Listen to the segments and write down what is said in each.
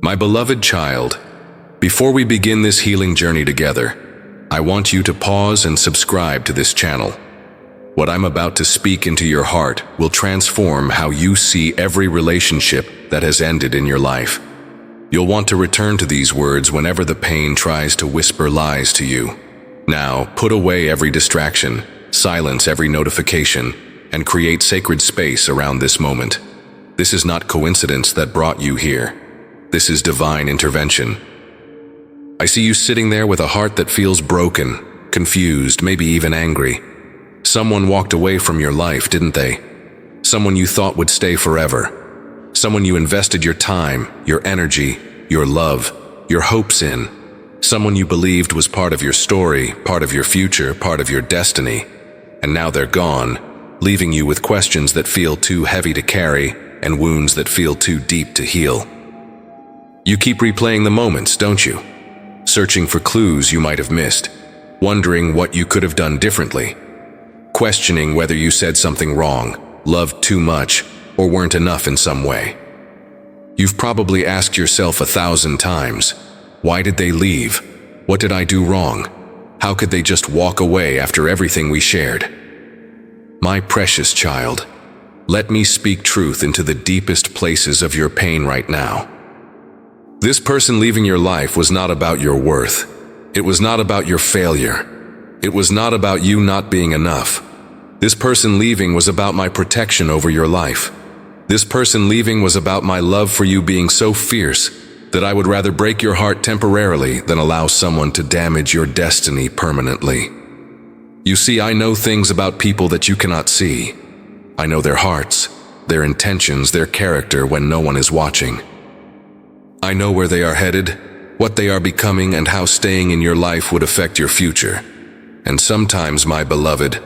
My beloved child, before we begin this healing journey together, I want you to pause and subscribe to this channel. What I'm about to speak into your heart will transform how you see every relationship that has ended in your life. You'll want to return to these words whenever the pain tries to whisper lies to you. Now, put away every distraction, silence every notification, and create sacred space around this moment. This is not coincidence that brought you here. This is divine intervention. I see you sitting there with a heart that feels broken, confused, maybe even angry. Someone walked away from your life, didn't they? Someone you thought would stay forever. Someone you invested your time, your energy, your love, your hopes in. Someone you believed was part of your story, part of your future, part of your destiny. And now they're gone, leaving you with questions that feel too heavy to carry and wounds that feel too deep to heal. You keep replaying the moments, don't you? Searching for clues you might have missed, wondering what you could have done differently, questioning whether you said something wrong, loved too much, or weren't enough in some way. You've probably asked yourself 1,000 times, why did they leave? What did I do wrong? How could they just walk away after everything we shared? My precious child, let me speak truth into the deepest places of your pain right now. This person leaving your life was not about your worth. It was not about your failure. It was not about you not being enough. This person leaving was about my protection over your life. This person leaving was about my love for you being so fierce that I would rather break your heart temporarily than allow someone to damage your destiny permanently. You see, I know things about people that you cannot see. I know their hearts, their intentions, their character when no one is watching. I know where they are headed, what they are becoming, and how staying in your life would affect your future. And sometimes, my beloved,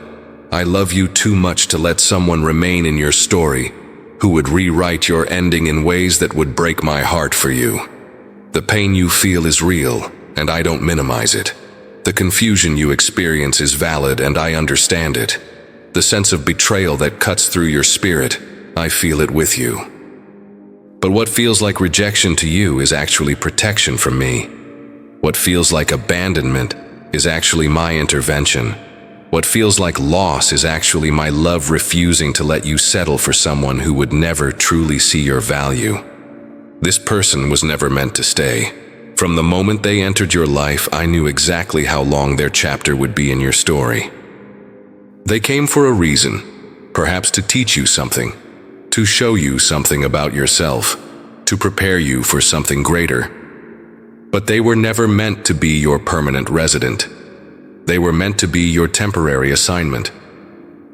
I love you too much to let someone remain in your story who would rewrite your ending in ways that would break my heart for you. The pain you feel is real, and I don't minimize it. The confusion you experience is valid, and I understand it. The sense of betrayal that cuts through your spirit, I feel it with you. But what feels like rejection to you is actually protection from me. What feels like abandonment is actually my intervention. What feels like loss is actually my love refusing to let you settle for someone who would never truly see your value. This person was never meant to stay. From the moment they entered your life, I knew exactly how long their chapter would be in your story. They came for a reason, perhaps to teach you something, to show you something about yourself, to prepare you for something greater. But they were never meant to be your permanent resident. They were meant to be your temporary assignment.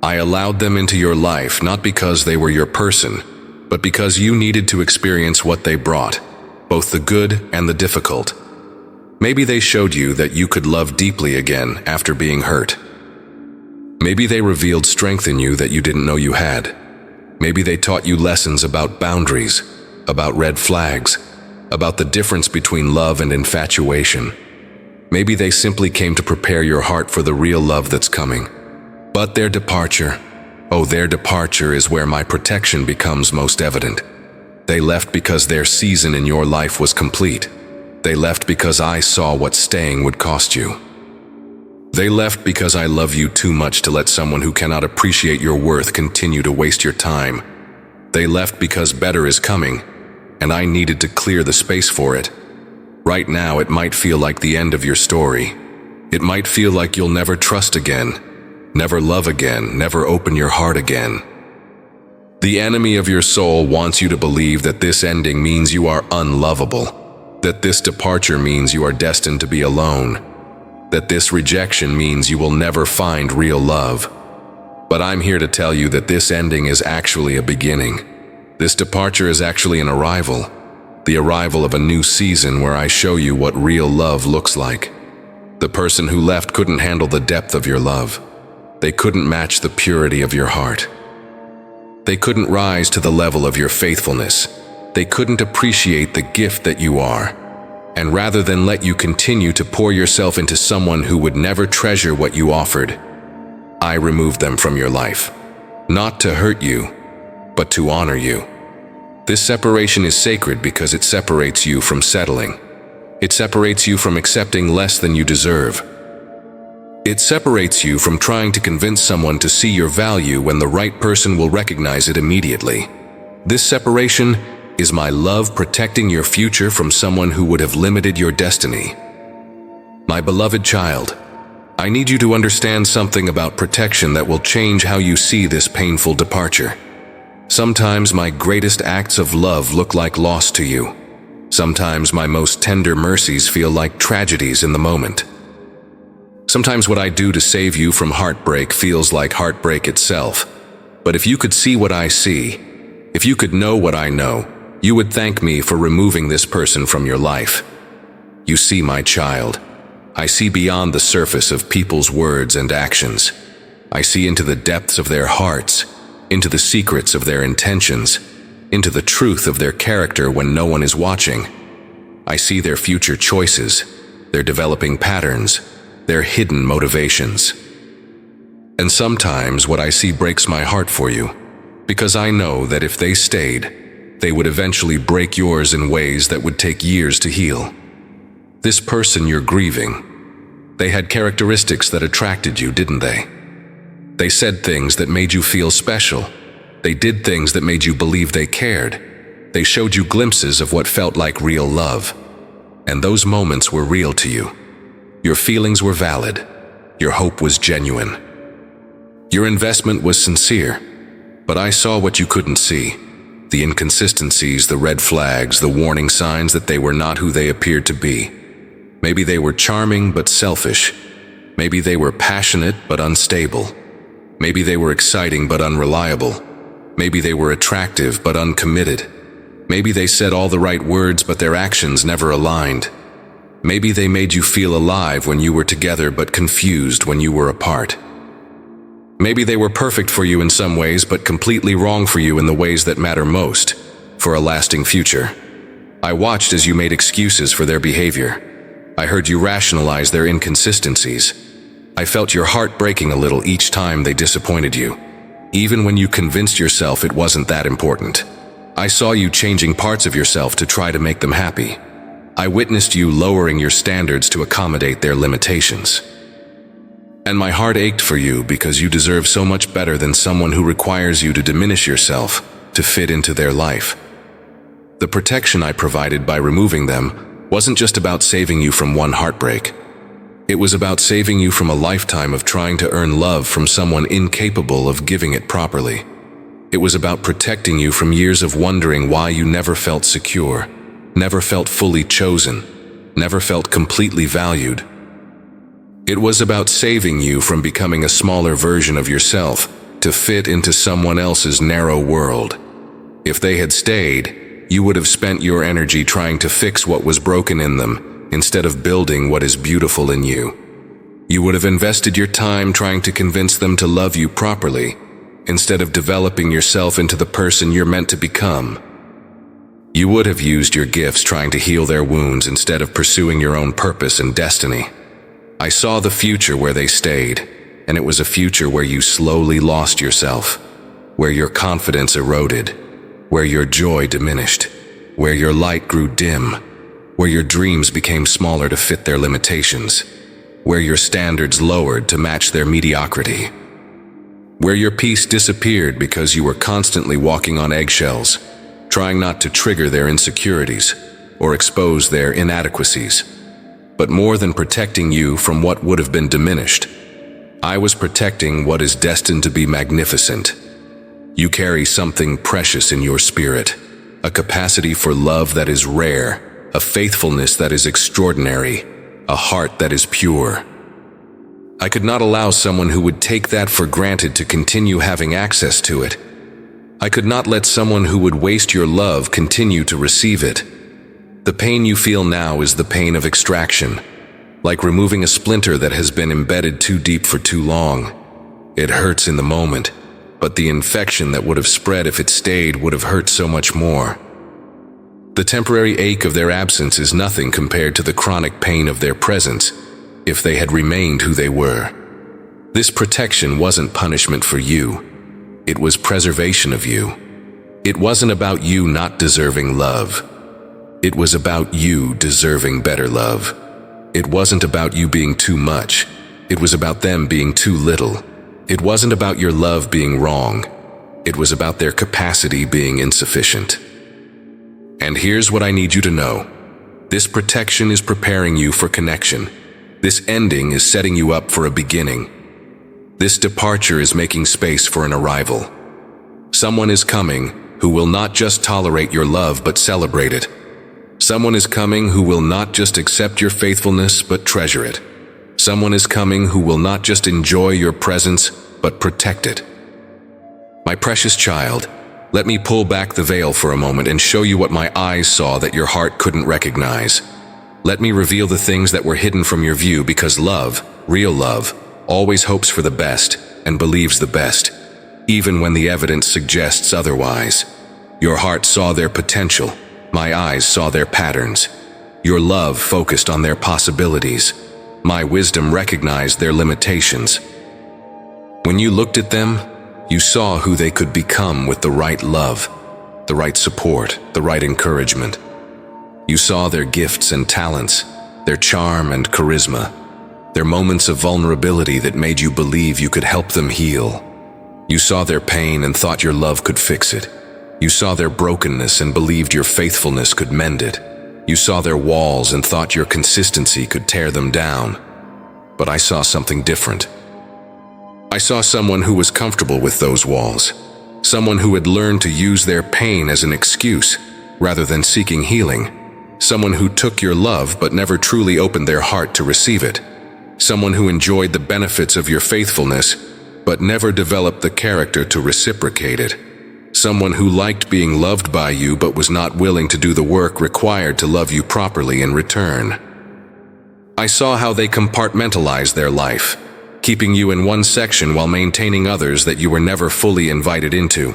I allowed them into your life not because they were your person, but because you needed to experience what they brought, both the good and the difficult. Maybe they showed you that you could love deeply again after being hurt. Maybe they revealed strength in you that you didn't know you had. Maybe they taught you lessons about boundaries, about red flags, about the difference between love and infatuation. Maybe they simply came to prepare your heart for the real love that's coming. But their departure, their departure is where my protection becomes most evident. They left because their season in your life was complete. They left because I saw what staying would cost you. They left because I love you too much to let someone who cannot appreciate your worth continue to waste your time. They left because better is coming, and I needed to clear the space for it. Right now, it might feel like the end of your story. It might feel like you'll never trust again, never love again, never open your heart again. The enemy of your soul wants you to believe that this ending means you are unlovable, that this departure means you are destined to be alone, that this rejection means you will never find real love. But I'm here to tell you that this ending is actually a beginning. This departure is actually an arrival, the arrival of a new season where I show you what real love looks like. The person who left couldn't handle the depth of your love. They couldn't match the purity of your heart. They couldn't rise to the level of your faithfulness. They couldn't appreciate the gift that you are. And rather than let you continue to pour yourself into someone who would never treasure what you offered, I removed them from your life, not to hurt you, but to honor you. This separation is sacred because it separates you from settling. It separates you from accepting less than you deserve. It separates you from trying to convince someone to see your value when the right person will recognize it immediately. This separation is my love protecting your future from someone who would have limited your destiny. My beloved child, I need you to understand something about protection that will change how you see this painful departure. Sometimes my greatest acts of love look like loss to you. Sometimes my most tender mercies feel like tragedies in the moment. Sometimes what I do to save you from heartbreak feels like heartbreak itself. But if you could see what I see, if you could know what I know, you would thank me for removing this person from your life. You see, my child, I see beyond the surface of people's words and actions. I see into the depths of their hearts, into the secrets of their intentions, into the truth of their character when no one is watching. I see their future choices, their developing patterns, their hidden motivations. And sometimes what I see breaks my heart for you, because I know that if they stayed, they would eventually break yours in ways that would take years to heal. This person you're grieving, they had characteristics that attracted you, didn't they? They said things that made you feel special. They did things that made you believe they cared. They showed you glimpses of what felt like real love. And those moments were real to you. Your feelings were valid. Your hope was genuine. Your investment was sincere. But I saw what you couldn't see. The inconsistencies, the red flags, the warning signs that they were not who they appeared to be. Maybe they were charming but selfish. Maybe they were passionate but unstable. Maybe they were exciting but unreliable. Maybe they were attractive but uncommitted. Maybe they said all the right words but their actions never aligned. Maybe they made you feel alive when you were together but confused when you were apart. Maybe they were perfect for you in some ways but completely wrong for you in the ways that matter most, for a lasting future. I watched as you made excuses for their behavior. I heard you rationalize their inconsistencies. I felt your heart breaking a little each time they disappointed you, even when you convinced yourself it wasn't that important. I saw you changing parts of yourself to try to make them happy. I witnessed you lowering your standards to accommodate their limitations. And my heart ached for you because you deserve so much better than someone who requires you to diminish yourself to fit into their life. The protection I provided by removing them wasn't just about saving you from one heartbreak. It was about saving you from a lifetime of trying to earn love from someone incapable of giving it properly. It was about protecting you from years of wondering why you never felt secure, never felt fully chosen, never felt completely valued. It was about saving you from becoming a smaller version of yourself to fit into someone else's narrow world. If they had stayed, you would have spent your energy trying to fix what was broken in them instead of building what is beautiful in you. You would have invested your time trying to convince them to love you properly instead of developing yourself into the person you're meant to become. You would have used your gifts trying to heal their wounds instead of pursuing your own purpose and destiny. I saw the future where they stayed, and it was a future where you slowly lost yourself, where your confidence eroded, where your joy diminished, where your light grew dim, where your dreams became smaller to fit their limitations, where your standards lowered to match their mediocrity, where your peace disappeared because you were constantly walking on eggshells, trying not to trigger their insecurities or expose their inadequacies. But more than protecting you from what would have been diminished, I was protecting what is destined to be magnificent. You carry something precious in your spirit, a capacity for love that is rare, a faithfulness that is extraordinary, a heart that is pure. I could not allow someone who would take that for granted to continue having access to it. I could not let someone who would waste your love continue to receive it. The pain you feel now is the pain of extraction, like removing a splinter that has been embedded too deep for too long. It hurts in the moment, but the infection that would have spread if it stayed would have hurt so much more. The temporary ache of their absence is nothing compared to the chronic pain of their presence if they had remained who they were. This protection wasn't punishment for you. It was preservation of you. It wasn't about you not deserving love. It was about you deserving better love. It wasn't about you being too much. It was about them being too little. It wasn't about your love being wrong. It was about their capacity being insufficient. And here's what I need you to know. This protection is preparing you for connection. This ending is setting you up for a beginning. This departure is making space for an arrival. Someone is coming who will not just tolerate your love but celebrate it. Someone is coming who will not just accept your faithfulness but treasure it. Someone is coming who will not just enjoy your presence but protect it. My precious child, let me pull back the veil for a moment and show you what my eyes saw that your heart couldn't recognize. Let me reveal the things that were hidden from your view, because love, real love, always hopes for the best and believes the best, even when the evidence suggests otherwise. Your heart saw their potential. My eyes saw their patterns. Your love focused on their possibilities. My wisdom recognized their limitations. When you looked at them, you saw who they could become with the right love, the right support, the right encouragement. You saw their gifts and talents, their charm and charisma, their moments of vulnerability that made you believe you could help them heal. You saw their pain and thought your love could fix it. You saw their brokenness and believed your faithfulness could mend it. You saw their walls and thought your consistency could tear them down. But I saw something different. I saw someone who was comfortable with those walls. Someone who had learned to use their pain as an excuse rather than seeking healing. Someone who took your love but never truly opened their heart to receive it. Someone who enjoyed the benefits of your faithfulness but never developed the character to reciprocate it. Someone who liked being loved by you but was not willing to do the work required to love you properly in return. I saw how they compartmentalized their life, keeping you in one section while maintaining others that you were never fully invited into.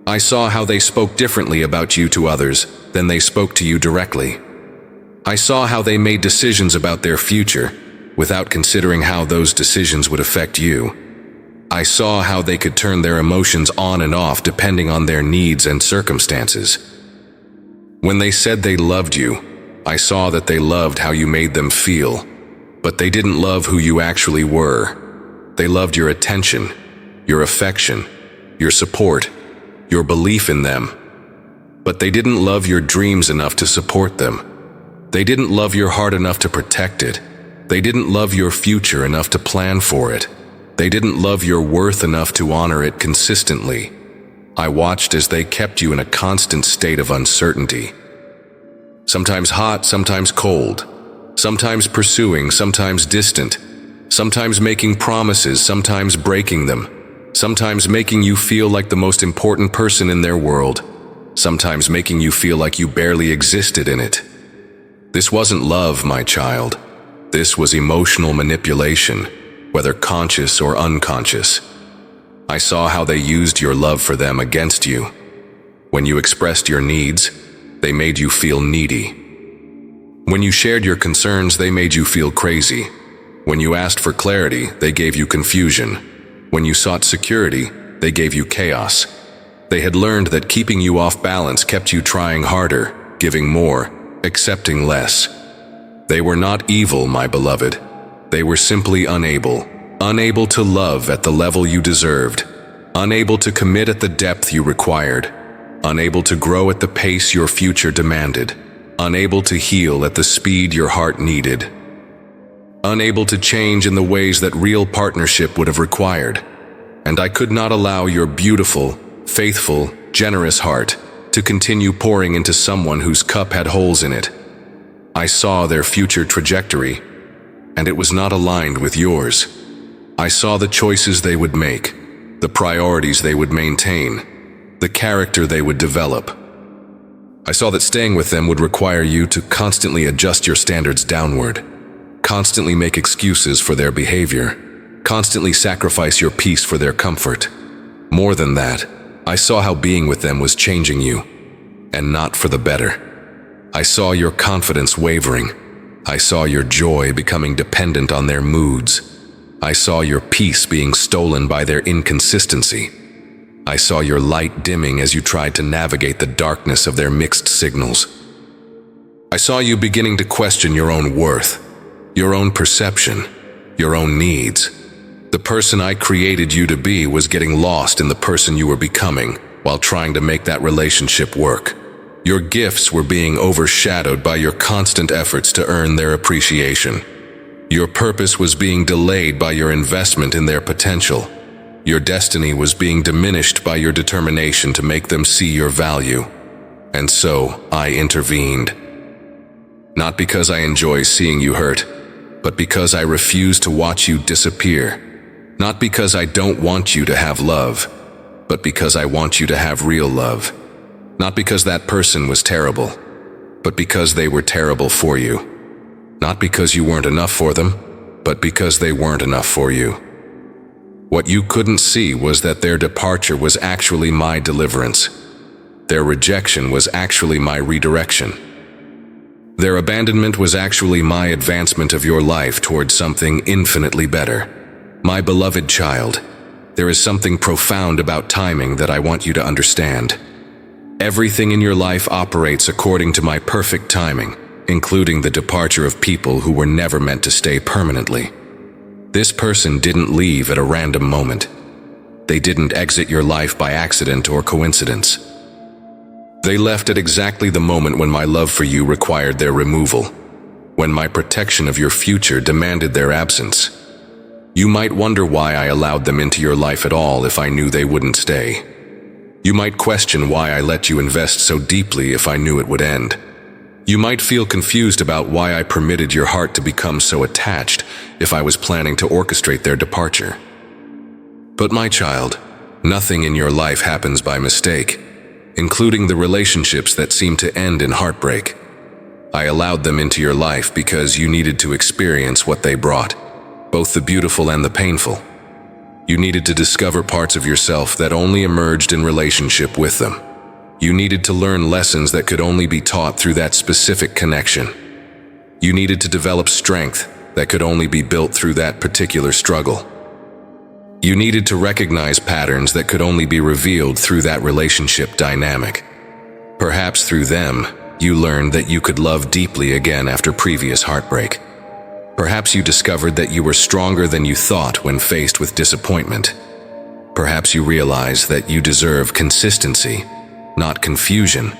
I saw how they spoke differently about you to others than they spoke to you directly. I saw how they made decisions about their future without considering how those decisions would affect you. I saw how they could turn their emotions on and off depending on their needs and circumstances. When they said they loved you, I saw that they loved how you made them feel, but they didn't love who you actually were. They loved your attention, your affection, your support, your belief in them. But they didn't love your dreams enough to support them. They didn't love your heart enough to protect it. They didn't love your future enough to plan for it. They didn't love your worth enough to honor it consistently. I watched as they kept you in a constant state of uncertainty. Sometimes hot, sometimes cold. Sometimes pursuing, sometimes distant. Sometimes making promises, sometimes breaking them. Sometimes making you feel like the most important person in their world. Sometimes making you feel like you barely existed in it. This wasn't love, my child. This was emotional manipulation, whether conscious or unconscious. I saw how they used your love for them against you. When you expressed your needs, they made you feel needy. When you shared your concerns, they made you feel crazy. When you asked for clarity, they gave you confusion. When you sought security, they gave you chaos. They had learned that keeping you off balance kept you trying harder, giving more, accepting less. They were not evil, my beloved. They were simply unable to love at the level you deserved, unable to commit at the depth you required, unable to grow at the pace your future demanded, unable to heal at the speed your heart needed, unable to change in the ways that real partnership would have required. And I could not allow your beautiful, faithful, generous heart to continue pouring into someone whose cup had holes in it. I saw their future trajectory, and it was not aligned with yours. I saw the choices they would make, the priorities they would maintain, the character they would develop. I saw that staying with them would require you to constantly adjust your standards downward, constantly make excuses for their behavior, constantly sacrifice your peace for their comfort. More than that, I saw how being with them was changing you, and not for the better. I saw your confidence wavering. I saw your joy becoming dependent on their moods. I saw your peace being stolen by their inconsistency. I saw your light dimming as you tried to navigate the darkness of their mixed signals. I saw you beginning to question your own worth, your own perception, your own needs. The person I created you to be was getting lost in the person you were becoming while trying to make that relationship work. Your gifts were being overshadowed by your constant efforts to earn their appreciation. Your purpose was being delayed by your investment in their potential. Your destiny was being diminished by your determination to make them see your value. And so, I intervened. Not because I enjoy seeing you hurt, but because I refuse to watch you disappear. Not because I don't want you to have love, but because I want you to have real love. Not because that person was terrible, but because they were terrible for you. Not because you weren't enough for them, but because they weren't enough for you. What you couldn't see was that their departure was actually my deliverance. Their rejection was actually my redirection. Their abandonment was actually my advancement of your life towards something infinitely better. My beloved child, there is something profound about timing that I want you to understand. Everything in your life operates according to my perfect timing, including the departure of people who were never meant to stay permanently. This person didn't leave at a random moment. They didn't exit your life by accident or coincidence. They left at exactly the moment when my love for you required their removal, when my protection of your future demanded their absence. You might wonder why I allowed them into your life at all if I knew they wouldn't stay. You might question why I let you invest so deeply if I knew it would end. You might feel confused about why I permitted your heart to become so attached if I was planning to orchestrate their departure. But my child, nothing in your life happens by mistake, including the relationships that seem to end in heartbreak. I allowed them into your life because you needed to experience what they brought, both the beautiful and the painful. You needed to discover parts of yourself that only emerged in relationship with them. You needed to learn lessons that could only be taught through that specific connection. You needed to develop strength that could only be built through that particular struggle. You needed to recognize patterns that could only be revealed through that relationship dynamic. Perhaps through them, you learned that you could love deeply again after previous heartbreak. Perhaps you discovered that you were stronger than you thought when faced with disappointment. Perhaps you realized that you deserve consistency, not confusion.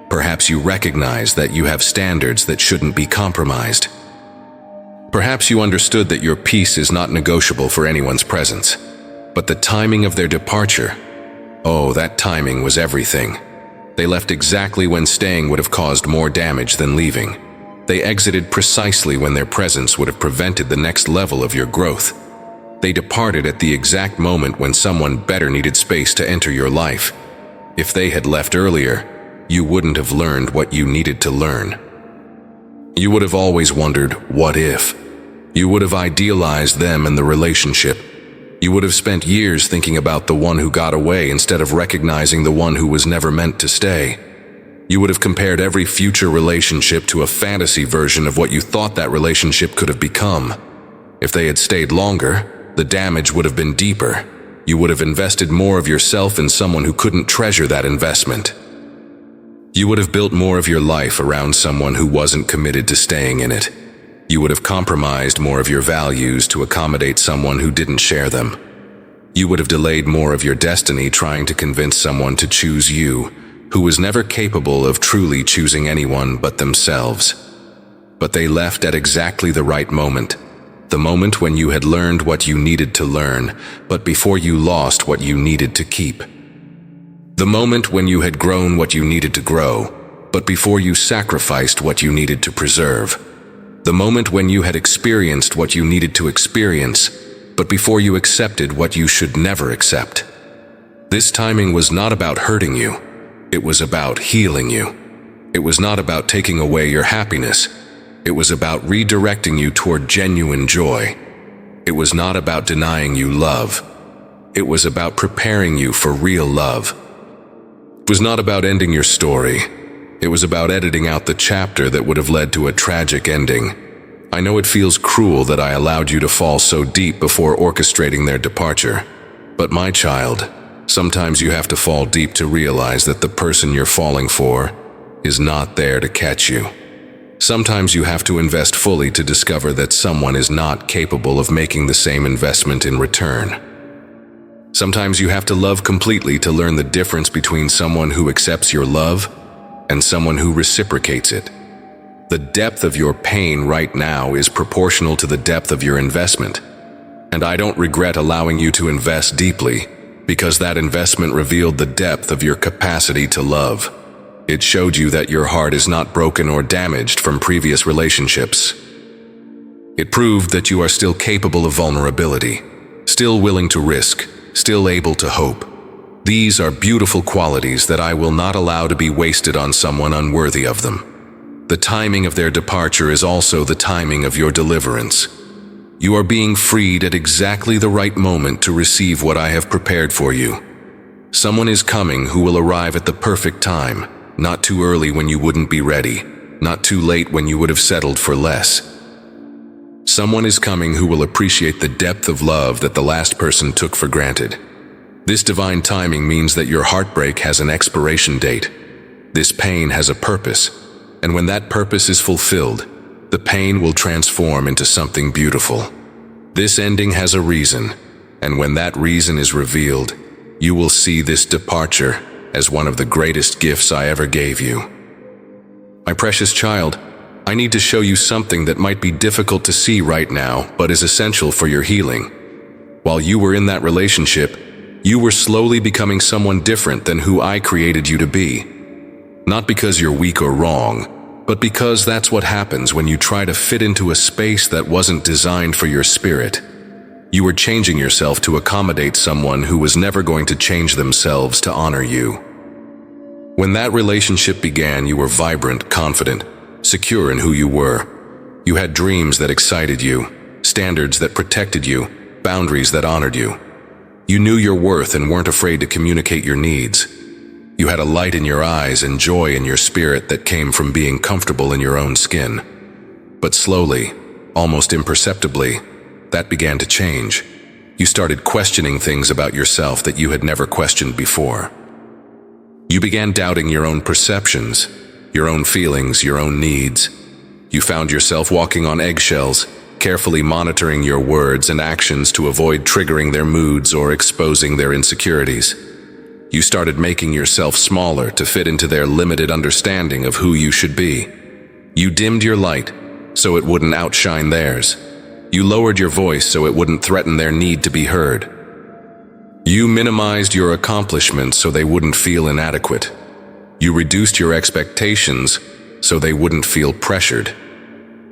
Perhaps you recognize that you have standards that shouldn't be compromised. Perhaps you understood that your peace is not negotiable for anyone's presence. But the timing of their departure, oh, that timing was everything. They left exactly when staying would have caused more damage than leaving. They exited precisely when their presence would have prevented the next level of your growth. They departed at the exact moment when someone better needed space to enter your life. If they had left earlier, you wouldn't have learned what you needed to learn. You would have always wondered, what if? You would have idealized them and the relationship. You would have spent years thinking about the one who got away instead of recognizing the one who was never meant to stay. You would have compared every future relationship to a fantasy version of what you thought that relationship could have become. If they had stayed longer, the damage would have been deeper. You would have invested more of yourself in someone who couldn't treasure that investment. You would have built more of your life around someone who wasn't committed to staying in it. You would have compromised more of your values to accommodate someone who didn't share them. You would have delayed more of your destiny trying to convince someone to choose you, who was never capable of truly choosing anyone but themselves. But they left at exactly the right moment. The moment when you had learned what you needed to learn, but before you lost what you needed to keep. The moment when you had grown what you needed to grow, but before you sacrificed what you needed to preserve. The moment when you had experienced what you needed to experience, but before you accepted what you should never accept. This timing was not about hurting you. It was about healing you. It was not about taking away your happiness. It was about redirecting you toward genuine joy. It was not about denying you love. It was about preparing you for real love. It was not about ending your story. It was about editing out the chapter that would have led to a tragic ending. I know it feels cruel that I allowed you to fall so deep before orchestrating their departure. But my child, Sometimes you have to fall deep to realize that the person you're falling for is not there to catch you. Sometimes you have to invest fully to discover that someone is not capable of making the same investment in return. Sometimes you have to love completely to learn the difference between someone who accepts your love and someone who reciprocates it. The depth of your pain right now is proportional to the depth of your investment. And I don't regret allowing you to invest deeply, because that investment revealed the depth of your capacity to love. It showed you that your heart is not broken or damaged from previous relationships. It proved that you are still capable of vulnerability, still willing to risk, still able to hope. These are beautiful qualities that I will not allow to be wasted on someone unworthy of them. The timing of their departure is also the timing of your deliverance. You are being freed at exactly the right moment to receive what I have prepared for you. Someone is coming who will arrive at the perfect time, not too early when you wouldn't be ready, not too late when you would have settled for less. Someone is coming who will appreciate the depth of love that the last person took for granted. This divine timing means that your heartbreak has an expiration date. This pain has a purpose, and when that purpose is fulfilled, the pain will transform into something beautiful. This ending has a reason, and when that reason is revealed, you will see this departure as one of the greatest gifts I ever gave you. My precious child, I need to show you something that might be difficult to see right now, but is essential for your healing. While you were in that relationship, you were slowly becoming someone different than who I created you to be. Not because you're weak or wrong, but because that's what happens when you try to fit into a space that wasn't designed for your spirit. You were changing yourself to accommodate someone who was never going to change themselves to honor you. When that relationship began, you were vibrant, confident, secure in who you were. You had dreams that excited you, standards that protected you, boundaries that honored you. You knew your worth and weren't afraid to communicate your needs. You had a light in your eyes and joy in your spirit that came from being comfortable in your own skin. But slowly, almost imperceptibly, that began to change. You started questioning things about yourself that you had never questioned before. You began doubting your own perceptions, your own feelings, your own needs. You found yourself walking on eggshells, carefully monitoring your words and actions to avoid triggering their moods or exposing their insecurities. You started making yourself smaller to fit into their limited understanding of who you should be. You dimmed your light so it wouldn't outshine theirs. You lowered your voice so it wouldn't threaten their need to be heard. You minimized your accomplishments so they wouldn't feel inadequate. You reduced your expectations so they wouldn't feel pressured.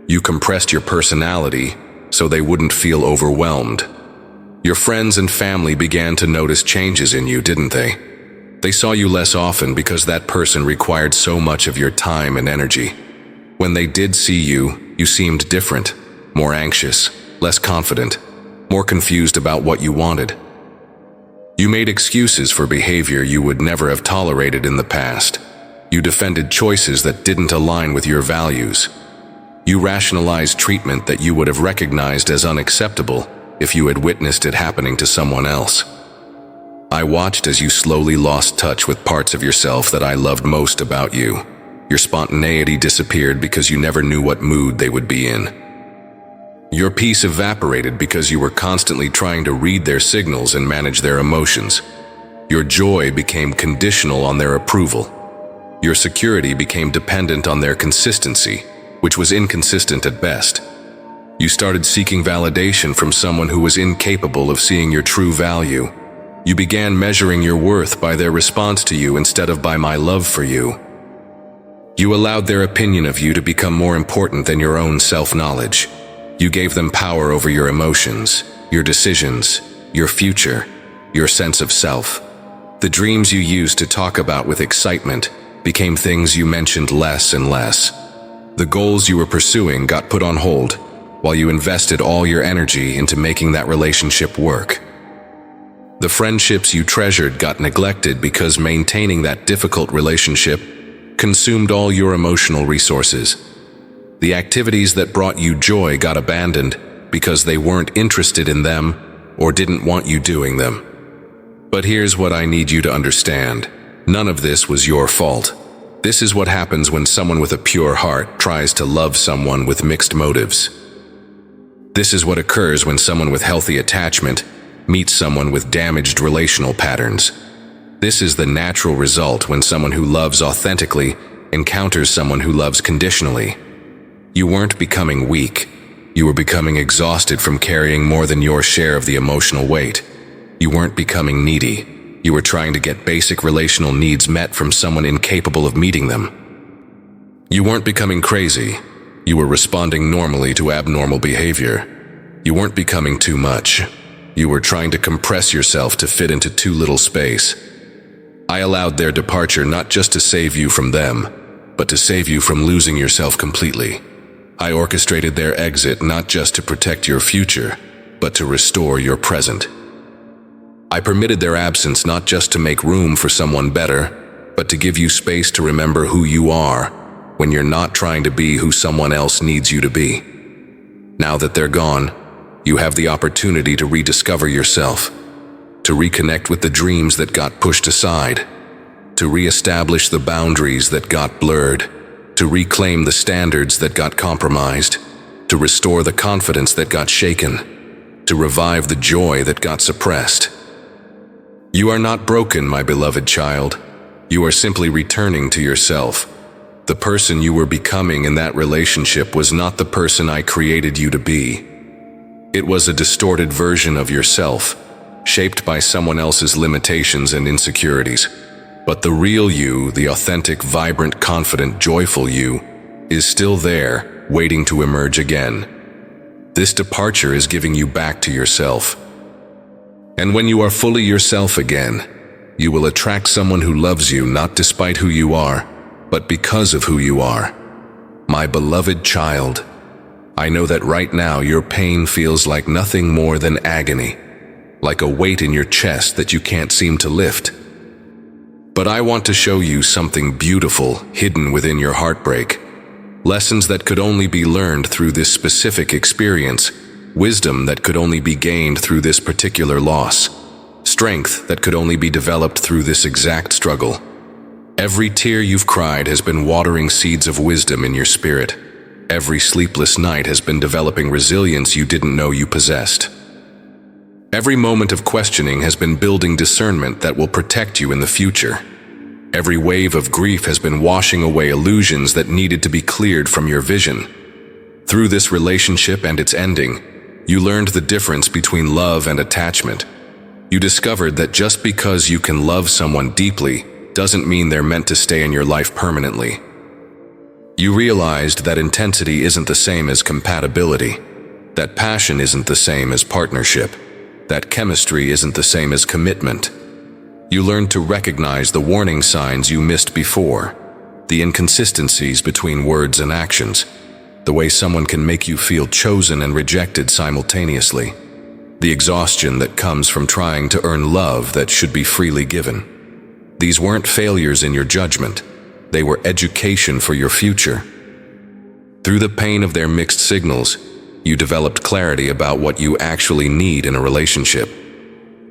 You compressed your personality so they wouldn't feel overwhelmed. Your friends and family began to notice changes in you, didn't they? They saw you less often because that person required so much of your time and energy. When they did see you, you seemed different, more anxious, less confident, more confused about what you wanted. You made excuses for behavior you would never have tolerated in the past. You defended choices that didn't align with your values. You rationalized treatment that you would have recognized as unacceptable if you had witnessed it happening to someone else. I watched as you slowly lost touch with parts of yourself that I loved most about you. Your spontaneity disappeared because you never knew what mood they would be in. Your peace evaporated because you were constantly trying to read their signals and manage their emotions. Your joy became conditional on their approval. Your security became dependent on their consistency, which was inconsistent at best. You started seeking validation from someone who was incapable of seeing your true value. You began measuring your worth by their response to you instead of by my love for you. You allowed their opinion of you to become more important than your own self-knowledge. You gave them power over your emotions, your decisions, your future, your sense of self. The dreams you used to talk about with excitement became things you mentioned less and less. The goals you were pursuing got put on hold, while you invested all your energy into making that relationship work. The friendships you treasured got neglected because maintaining that difficult relationship consumed all your emotional resources. The activities that brought you joy got abandoned because they weren't interested in them or didn't want you doing them. But here's what I need you to understand. None of this was your fault. This is what happens when someone with a pure heart tries to love someone with mixed motives. This is what occurs when someone with healthy attachment meets someone with damaged relational patterns. This is the natural result when someone who loves authentically encounters someone who loves conditionally. You weren't becoming weak. You were becoming exhausted from carrying more than your share of the emotional weight. You weren't becoming needy. You were trying to get basic relational needs met from someone incapable of meeting them. You weren't becoming crazy. You were responding normally to abnormal behavior. You weren't becoming too much. You were trying to compress yourself to fit into too little space. I allowed their departure not just to save you from them, but to save you from losing yourself completely. I orchestrated their exit not just to protect your future, but to restore your present. I permitted their absence not just to make room for someone better, but to give you space to remember who you are when you're not trying to be who someone else needs you to be. Now that they're gone, you have the opportunity to rediscover yourself, to reconnect with the dreams that got pushed aside, to reestablish the boundaries that got blurred, to reclaim the standards that got compromised, to restore the confidence that got shaken, to revive the joy that got suppressed. You are not broken, my beloved child. You are simply returning to yourself. The person you were becoming in that relationship was not the person I created you to be. It was a distorted version of yourself, shaped by someone else's limitations and insecurities. But the real you, the authentic, vibrant, confident, joyful you, is still there, waiting to emerge again. This departure is giving you back to yourself. And when you are fully yourself again, you will attract someone who loves you not despite who you are, but because of who you are. My beloved child, I know that right now your pain feels like nothing more than agony, like a weight in your chest that you can't seem to lift. But I want to show you something beautiful hidden within your heartbreak. Lessons that could only be learned through this specific experience. Wisdom that could only be gained through this particular loss. Strength that could only be developed through this exact struggle. Every tear you've cried has been watering seeds of wisdom in your spirit. Every sleepless night has been developing resilience you didn't know you possessed. Every moment of questioning has been building discernment that will protect you in the future. Every wave of grief has been washing away illusions that needed to be cleared from your vision. Through this relationship and its ending, you learned the difference between love and attachment. You discovered that just because you can love someone deeply doesn't mean they're meant to stay in your life permanently. You realized that intensity isn't the same as compatibility, that passion isn't the same as partnership, that chemistry isn't the same as commitment. You learned to recognize the warning signs you missed before, the inconsistencies between words and actions, the way someone can make you feel chosen and rejected simultaneously, the exhaustion that comes from trying to earn love that should be freely given. These weren't failures in your judgment. They were education for your future. Through the pain of their mixed signals, you developed clarity about what you actually need in a relationship.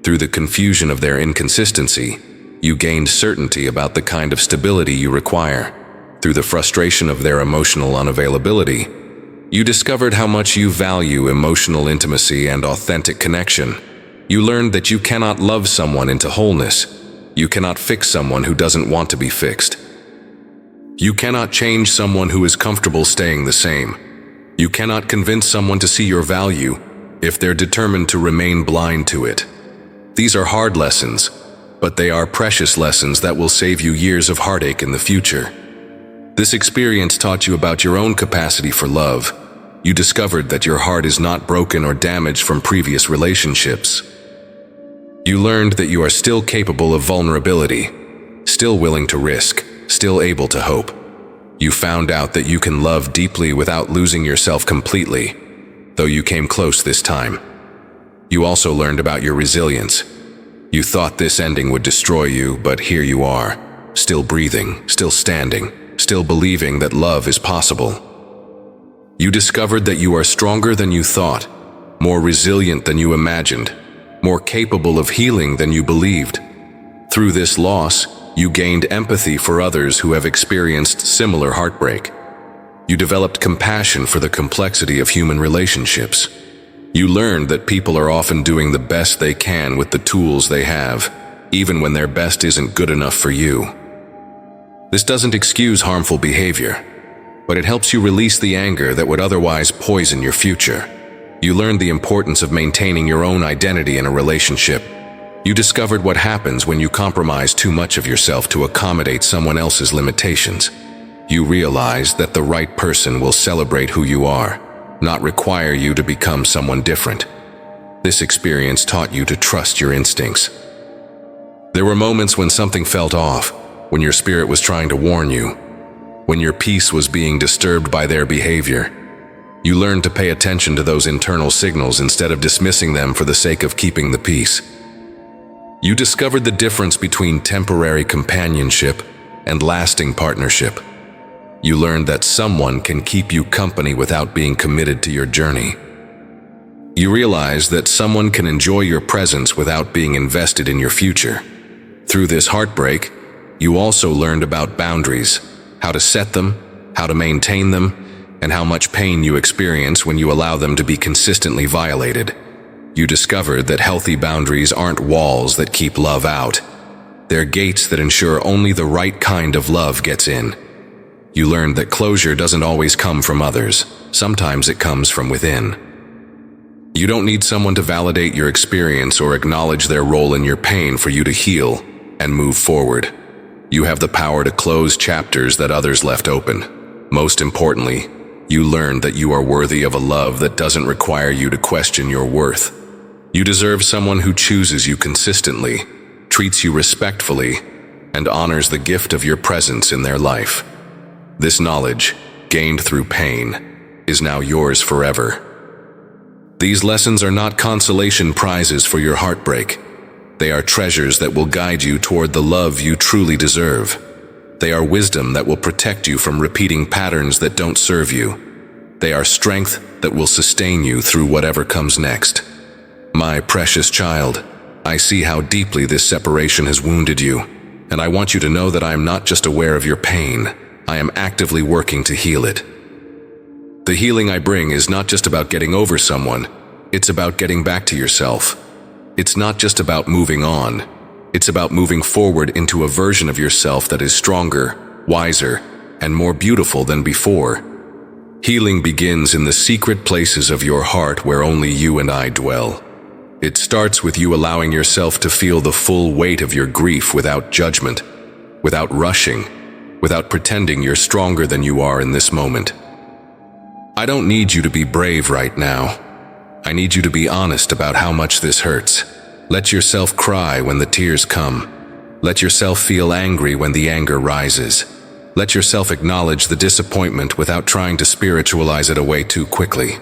Through the confusion of their inconsistency, you gained certainty about the kind of stability you require. Through the frustration of their emotional unavailability, you discovered how much you value emotional intimacy and authentic connection. You learned that you cannot love someone into wholeness. You cannot fix someone who doesn't want to be fixed. You cannot change someone who is comfortable staying the same. You cannot convince someone to see your value if they're determined to remain blind to it. These are hard lessons, but they are precious lessons that will save you years of heartache in the future. This experience taught you about your own capacity for love. You discovered that your heart is not broken or damaged from previous relationships. You learned that you are still capable of vulnerability, still willing to risk, still able to hope. You found out that you can love deeply without losing yourself completely, though you came close this time. You also learned about your resilience. You thought this ending would destroy you, but here you are, still breathing, still standing, still believing that love is possible. You discovered that you are stronger than you thought, more resilient than you imagined, more capable of healing than you believed. Through this loss, you gained empathy for others who have experienced similar heartbreak. You developed compassion for the complexity of human relationships. You learned that people are often doing the best they can with the tools they have, even when their best isn't good enough for you. This doesn't excuse harmful behavior, but it helps you release the anger that would otherwise poison your future. You learned the importance of maintaining your own identity in a relationship. You discovered what happens when you compromise too much of yourself to accommodate someone else's limitations. You realized that the right person will celebrate who you are, not require you to become someone different. This experience taught you to trust your instincts. There were moments when something felt off, when your spirit was trying to warn you, when your peace was being disturbed by their behavior. You learned to pay attention to those internal signals instead of dismissing them for the sake of keeping the peace. You discovered the difference between temporary companionship and lasting partnership. You learned that someone can keep you company without being committed to your journey. You realized that someone can enjoy your presence without being invested in your future. Through this heartbreak, you also learned about boundaries, how to set them, how to maintain them, and how much pain you experience when you allow them to be consistently violated. You discovered that healthy boundaries aren't walls that keep love out. They're gates that ensure only the right kind of love gets in. You learned that closure doesn't always come from others. Sometimes it comes from within. You don't need someone to validate your experience or acknowledge their role in your pain for you to heal and move forward. You have the power to close chapters that others left open. Most importantly, you learned that you are worthy of a love that doesn't require you to question your worth. You deserve someone who chooses you consistently, treats you respectfully, and honors the gift of your presence in their life. This knowledge, gained through pain, is now yours forever. These lessons are not consolation prizes for your heartbreak. They are treasures that will guide you toward the love you truly deserve. They are wisdom that will protect you from repeating patterns that don't serve you. They are strength that will sustain you through whatever comes next. My precious child, I see how deeply this separation has wounded you, and I want you to know that I am not just aware of your pain. I am actively working to heal it. The healing I bring is not just about getting over someone, it's about getting back to yourself. It's not just about moving on. It's about moving forward into a version of yourself that is stronger, wiser, and more beautiful than before. Healing begins in the secret places of your heart where only you and I dwell. It starts with you allowing yourself to feel the full weight of your grief without judgment, without rushing, without pretending you're stronger than you are in this moment. I don't need you to be brave right now. I need you to be honest about how much this hurts. Let yourself cry when the tears come. Let yourself feel angry when the anger rises. Let yourself acknowledge the disappointment without trying to spiritualize it away too quickly.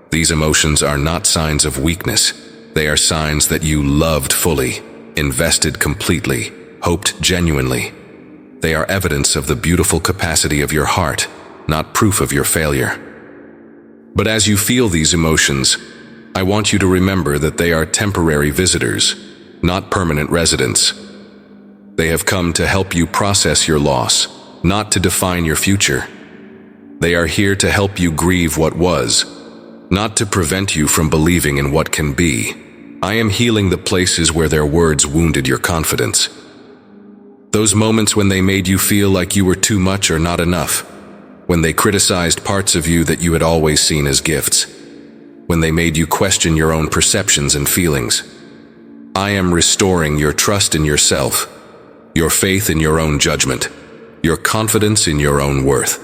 These emotions are not signs of weakness. They are signs that you loved fully, invested completely, hoped genuinely. They are evidence of the beautiful capacity of your heart, not proof of your failure. But as you feel these emotions, I want you to remember that they are temporary visitors, not permanent residents. They have come to help you process your loss, not to define your future. They are here to help you grieve what was, not to prevent you from believing in what can be. I am healing the places where their words wounded your confidence. Those moments when they made you feel like you were too much or not enough, when they criticized parts of you that you had always seen as gifts, when they made you question your own perceptions and feelings. I am restoring your trust in yourself, your faith in your own judgment, your confidence in your own worth.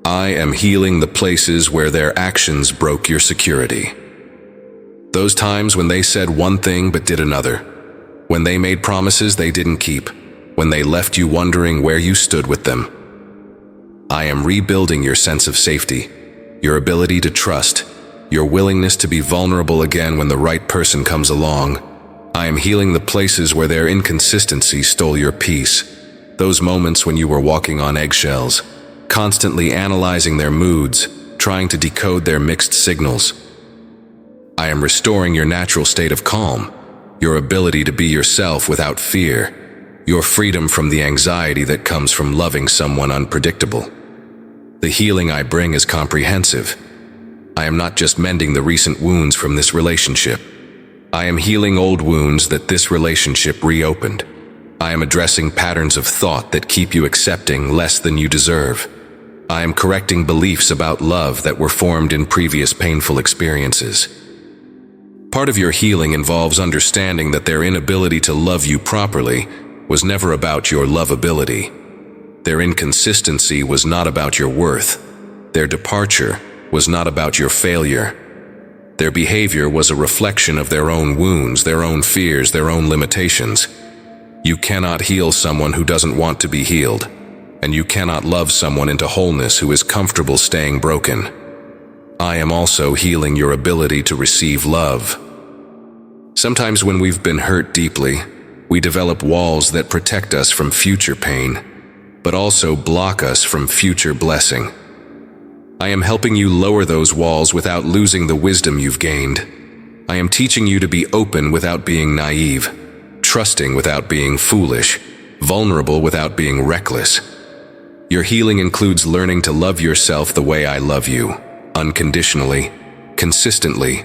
I am healing the places where their actions broke your security. Those times when they said one thing but did another, when they made promises they didn't keep, when they left you wondering where you stood with them. I am rebuilding your sense of safety, your ability to trust, your willingness to be vulnerable again when the right person comes along. I am healing the places where their inconsistency stole your peace, those moments when you were walking on eggshells, constantly analyzing their moods, trying to decode their mixed signals. I am restoring your natural state of calm, your ability to be yourself without fear, your freedom from the anxiety that comes from loving someone unpredictable. The healing I bring is comprehensive. I am not just mending the recent wounds from this relationship. I am healing old wounds that this relationship reopened. I am addressing patterns of thought that keep you accepting less than you deserve. I am correcting beliefs about love that were formed in previous painful experiences. Part of your healing involves understanding that their inability to love you properly was never about your lovability. Their inconsistency was not about your worth. Their departure was not about your failure. Their behavior was a reflection of their own wounds, their own fears, their own limitations. You cannot heal someone who doesn't want to be healed, and you cannot love someone into wholeness who is comfortable staying broken. I am also healing your ability to receive love. Sometimes when we've been hurt deeply, we develop walls that protect us from future pain, but also block us from future blessing. I am helping you lower those walls without losing the wisdom you've gained. I am teaching you to be open without being naive, trusting without being foolish, vulnerable without being reckless. Your healing includes learning to love yourself the way I love you, unconditionally, consistently,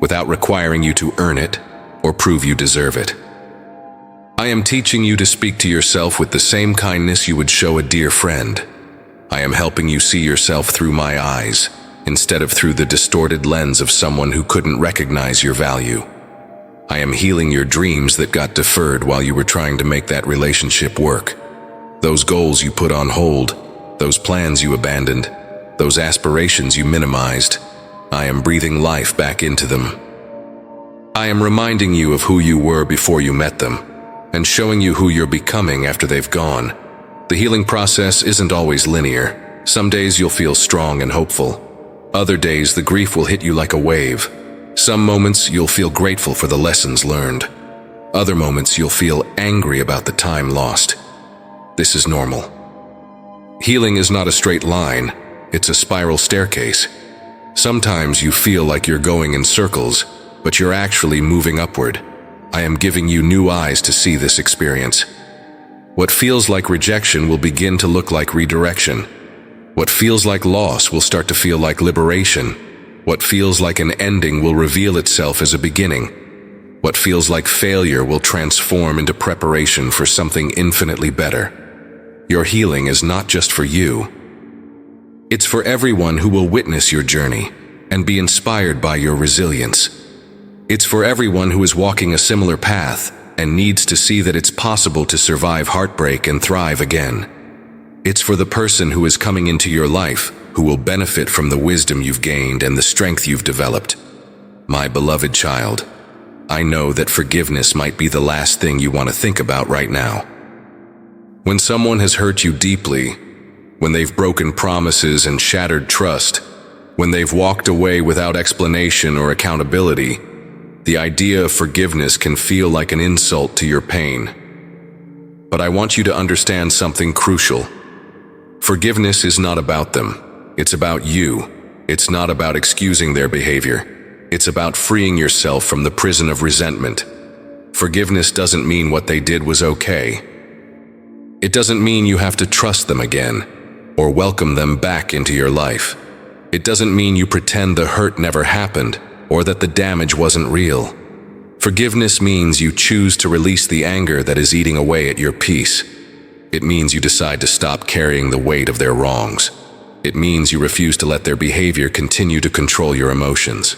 without requiring you to earn it or prove you deserve it. I am teaching you to speak to yourself with the same kindness you would show a dear friend. I am helping you see yourself through my eyes, instead of through the distorted lens of someone who couldn't recognize your value. I am healing your dreams that got deferred while you were trying to make that relationship work. Those goals you put on hold, those plans you abandoned, those aspirations you minimized. I am breathing life back into them. I am reminding you of who you were before you met them, and showing you who you're becoming after they've gone. The healing process isn't always linear. Some days you'll feel strong and hopeful. Other days the grief will hit you like a wave. Some moments you'll feel grateful for the lessons learned. Other moments you'll feel angry about the time lost. This is normal. Healing is not a straight line, it's a spiral staircase. Sometimes you feel like you're going in circles, but you're actually moving upward. I am giving you new eyes to see this experience. What feels like rejection will begin to look like redirection. What feels like loss will start to feel like liberation. What feels like an ending will reveal itself as a beginning. What feels like failure will transform into preparation for something infinitely better. Your healing is not just for you. It's for everyone who will witness your journey and be inspired by your resilience. It's for everyone who is walking a similar path and needs to see that it's possible to survive heartbreak and thrive again. It's for the person who is coming into your life who will benefit from the wisdom you've gained and the strength you've developed. My beloved child, I know that forgiveness might be the last thing you want to think about right now. When someone has hurt you deeply, when they've broken promises and shattered trust, when they've walked away without explanation or accountability, the idea of forgiveness can feel like an insult to your pain. But I want you to understand something crucial. Forgiveness is not about them. It's about you. It's not about excusing their behavior. It's about freeing yourself from the prison of resentment. Forgiveness doesn't mean what they did was okay. It doesn't mean you have to trust them again or welcome them back into your life. It doesn't mean you pretend the hurt never happened or that the damage wasn't real. Forgiveness means you choose to release the anger that is eating away at your peace. It means you decide to stop carrying the weight of their wrongs. It means you refuse to let their behavior continue to control your emotions.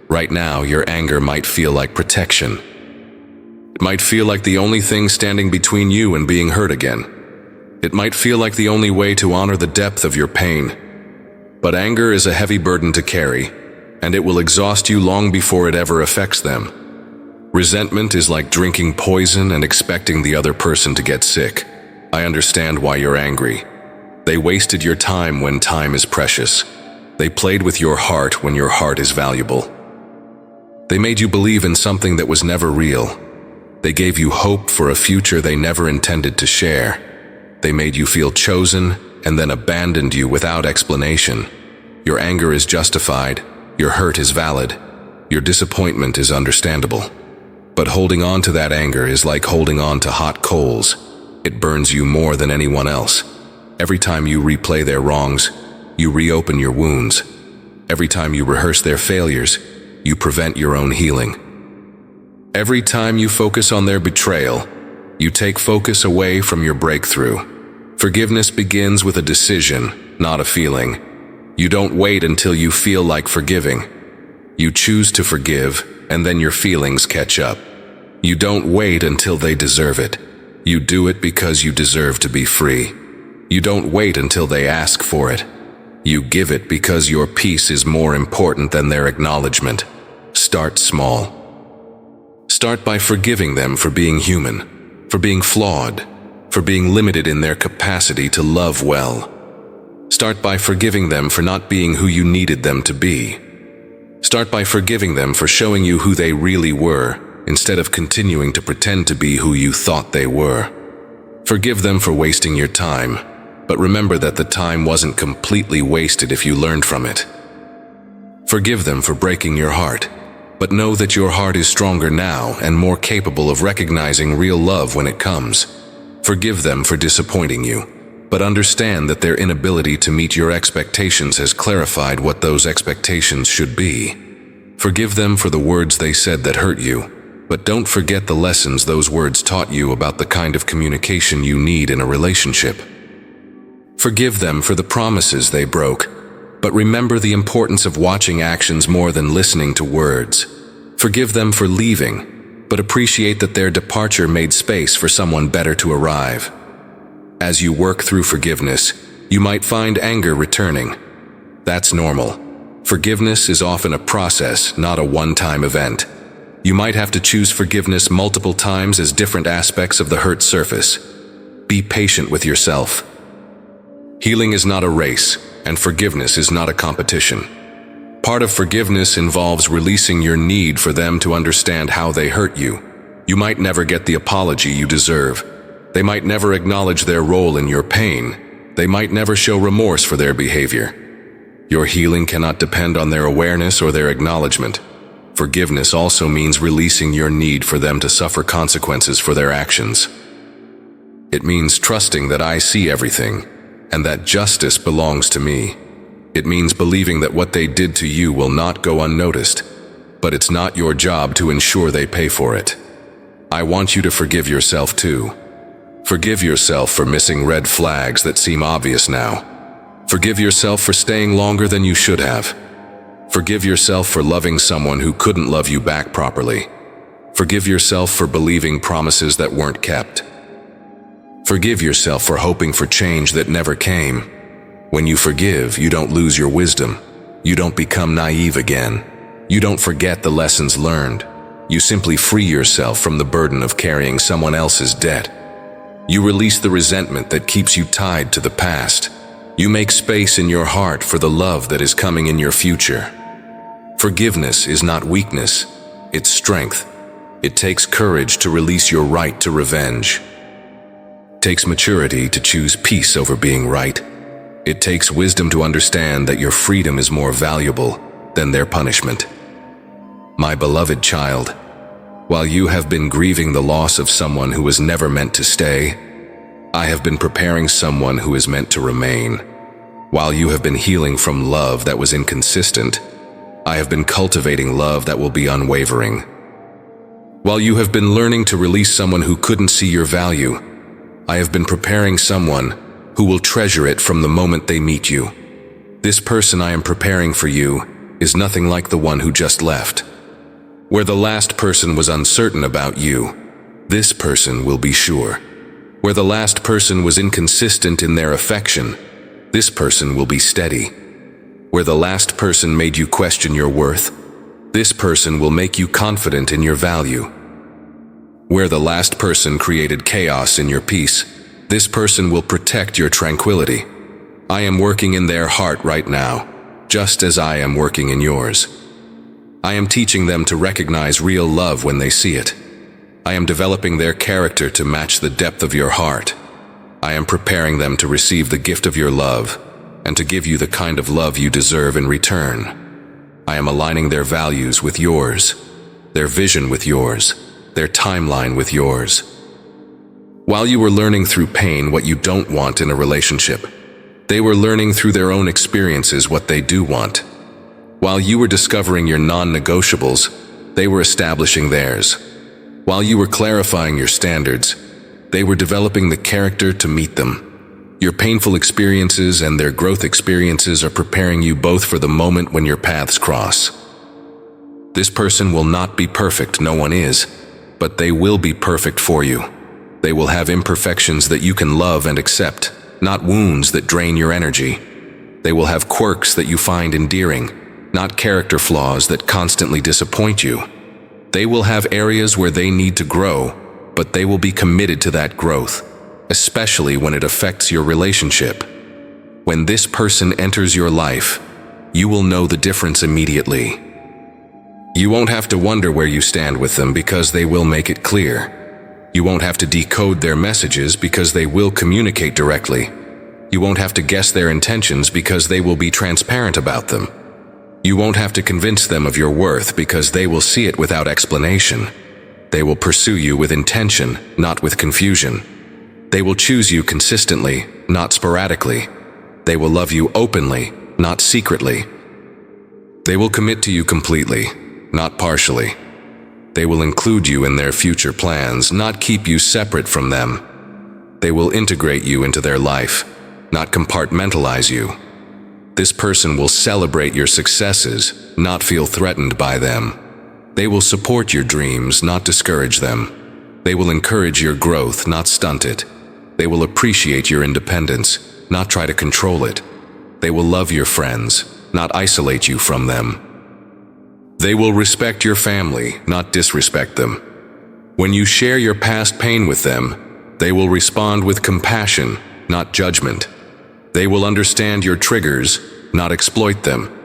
Right now, your anger might feel like protection. It might feel like the only thing standing between you and being hurt again. It might feel like the only way to honor the depth of your pain. But anger is a heavy burden to carry, and it will exhaust you long before it ever affects them. Resentment is like drinking poison and expecting the other person to get sick. I understand why you're angry. They wasted your time when time is precious. They played with your heart when your heart is valuable. They made you believe in something that was never real. They gave you hope for a future they never intended to share. They made you feel chosen and then abandoned you without explanation. Your anger is justified. Your hurt is valid. Your disappointment is understandable. But holding on to that anger is like holding on to hot coals. It burns you more than anyone else. Every time you replay their wrongs, you reopen your wounds. Every time you rehearse their failures, you prevent your own healing. Every time you focus on their betrayal, you take focus away from your breakthrough. Forgiveness begins with a decision, not a feeling. You don't wait until you feel like forgiving. You choose to forgive, and then your feelings catch up. You don't wait until they deserve it. You do it because you deserve to be free. You don't wait until they ask for it. You give it because your peace is more important than their acknowledgement. Start small. Start by forgiving them for being human, for being flawed, for being limited in their capacity to love well. Start by forgiving them for not being who you needed them to be. Start by forgiving them for showing you who they really were, instead of continuing to pretend to be who you thought they were. Forgive them for wasting your time, but remember that the time wasn't completely wasted if you learned from it. Forgive them for breaking your heart, but know that your heart is stronger now and more capable of recognizing real love when it comes. Forgive them for disappointing you, but understand that their inability to meet your expectations has clarified what those expectations should be. Forgive them for the words they said that hurt you, but don't forget the lessons those words taught you about the kind of communication you need in a relationship. Forgive them for the promises they broke, but remember the importance of watching actions more than listening to words. Forgive them for leaving, but appreciate that their departure made space for someone better to arrive. As you work through forgiveness, you might find anger returning. That's normal. Forgiveness is often a process, not a one-time event. You might have to choose forgiveness multiple times as different aspects of the hurt surface. Be patient with yourself. Healing is not a race, and forgiveness is not a competition. Part of forgiveness involves releasing your need for them to understand how they hurt you. You might never get the apology you deserve. They might never acknowledge their role in your pain. They might never show remorse for their behavior. Your healing cannot depend on their awareness or their acknowledgement. Forgiveness also means releasing your need for them to suffer consequences for their actions. It means trusting that I see everything, and that justice belongs to me. It means believing that what they did to you will not go unnoticed, but it's not your job to ensure they pay for it. I want you to forgive yourself too. Forgive yourself for missing red flags that seem obvious now. Forgive yourself for staying longer than you should have. Forgive yourself for loving someone who couldn't love you back properly. Forgive yourself for believing promises that weren't kept. Forgive yourself for hoping for change that never came. When you forgive, you don't lose your wisdom. You don't become naive again. You don't forget the lessons learned. You simply free yourself from the burden of carrying someone else's debt. You release the resentment that keeps you tied to the past. You make space in your heart for the love that is coming in your future. Forgiveness is not weakness, it's strength. It takes courage to release your right to revenge. It takes maturity to choose peace over being right. It takes wisdom to understand that your freedom is more valuable than their punishment. My beloved child, while you have been grieving the loss of someone who was never meant to stay, I have been preparing someone who is meant to remain. While you have been healing from love that was inconsistent, I have been cultivating love that will be unwavering. While you have been learning to release someone who couldn't see your value, I have been preparing someone who will treasure it from the moment they meet you. This person I am preparing for you is nothing like the one who just left. Where the last person was uncertain about you, this person will be sure. Where the last person was inconsistent in their affection, this person will be steady. Where the last person made you question your worth, this person will make you confident in your value. Where the last person created chaos in your peace, this person will protect your tranquility. I am working in their heart right now, just as I am working in yours. I am teaching them to recognize real love when they see it. I am developing their character to match the depth of your heart. I am preparing them to receive the gift of your love and to give you the kind of love you deserve in return. I am aligning their values with yours, their vision with yours, their timeline with yours. While you were learning through pain what you don't want in a relationship, they were learning through their own experiences what they do want. While you were discovering your non-negotiables, they were establishing theirs. While you were clarifying your standards, they were developing the character to meet them. Your painful experiences and their growth experiences are preparing you both for the moment when your paths cross. This person will not be perfect, no one is, but they will be perfect for you. They will have imperfections that you can love and accept, not wounds that drain your energy. They will have quirks that you find endearing, not character flaws that constantly disappoint you. They will have areas where they need to grow, but they will be committed to that growth, especially when it affects your relationship. When this person enters your life, you will know the difference immediately. You won't have to wonder where you stand with them because they will make it clear. You won't have to decode their messages because they will communicate directly. You won't have to guess their intentions because they will be transparent about them. You won't have to convince them of your worth because they will see it without explanation. They will pursue you with intention, not with confusion. They will choose you consistently, not sporadically. They will love you openly, not secretly. They will commit to you completely, not partially. They will include you in their future plans, not keep you separate from them. They will integrate you into their life, not compartmentalize you. This person will celebrate your successes, not feel threatened by them. They will support your dreams, not discourage them. They will encourage your growth, not stunt it. They will appreciate your independence, not try to control it. They will love your friends, not isolate you from them. They will respect your family, not disrespect them. When you share your past pain with them, they will respond with compassion, not judgment. They will understand your triggers, not exploit them.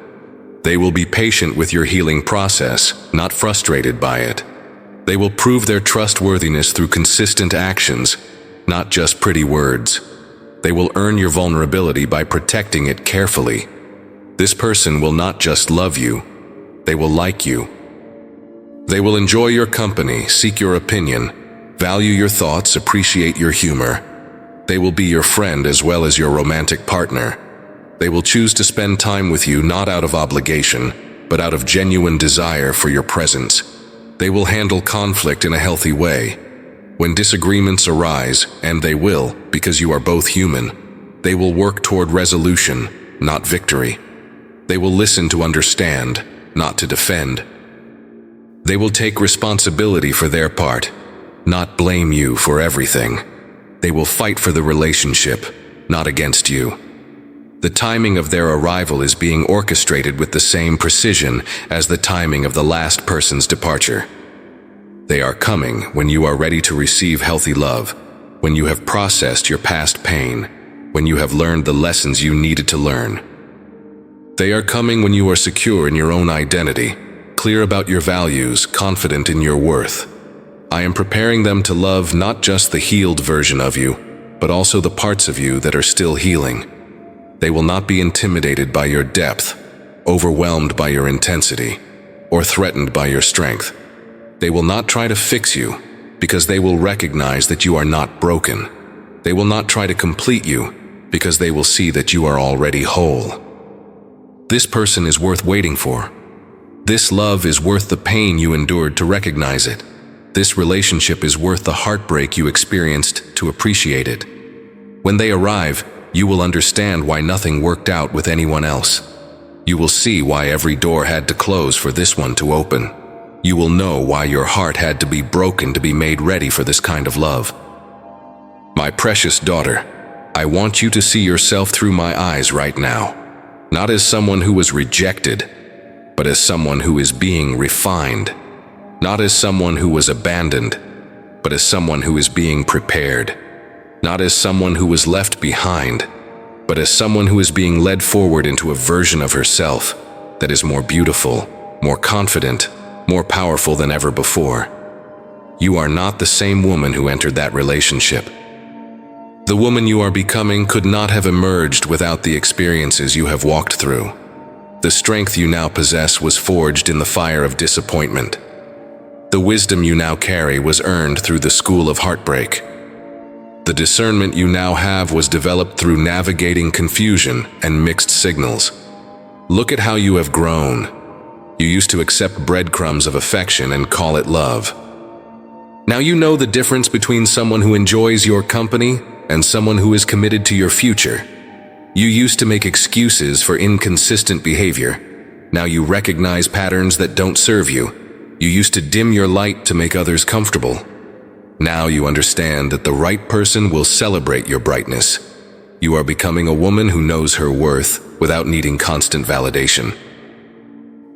They will be patient with your healing process, not frustrated by it. They will prove their trustworthiness through consistent actions, not just pretty words. They will earn your vulnerability by protecting it carefully. This person will not just love you, they will like you. They will enjoy your company, seek your opinion, value your thoughts, appreciate your humor. They will be your friend as well as your romantic partner. They will choose to spend time with you not out of obligation, but out of genuine desire for your presence. They will handle conflict in a healthy way. When disagreements arise, and they will, because you are both human, they will work toward resolution, not victory. They will listen to understand, not to defend. They will take responsibility for their part, not blame you for everything. They will fight for the relationship, not against you. The timing of their arrival is being orchestrated with the same precision as the timing of the last person's departure. They are coming when you are ready to receive healthy love, when you have processed your past pain, when you have learned the lessons you needed to learn. They are coming when you are secure in your own identity, clear about your values, confident in your worth. I am preparing them to love not just the healed version of you, but also the parts of you that are still healing. They will not be intimidated by your depth, overwhelmed by your intensity, or threatened by your strength. They will not try to fix you, because they will recognize that you are not broken. They will not try to complete you, because they will see that you are already whole. This person is worth waiting for. This love is worth the pain you endured to recognize it. This relationship is worth the heartbreak you experienced to appreciate it. When they arrive, you will understand why nothing worked out with anyone else. You will see why every door had to close for this one to open. You will know why your heart had to be broken to be made ready for this kind of love. My precious daughter, I want you to see yourself through my eyes right now. Not as someone who was rejected, but as someone who is being refined. Not as someone who was abandoned, but as someone who is being prepared. Not as someone who was left behind, but as someone who is being led forward into a version of herself that is more beautiful, more confident, more powerful than ever before. You are not the same woman who entered that relationship. The woman you are becoming could not have emerged without the experiences you have walked through. The strength you now possess was forged in the fire of disappointment. The wisdom you now carry was earned through the school of heartbreak. The discernment you now have was developed through navigating confusion and mixed signals. Look at how you have grown. You used to accept breadcrumbs of affection and call it love. Now you know the difference between someone who enjoys your company and someone who is committed to your future. You used to make excuses for inconsistent behavior. Now you recognize patterns that don't serve you. You used to dim your light to make others comfortable. Now you understand that the right person will celebrate your brightness. You are becoming a woman who knows her worth without needing constant validation.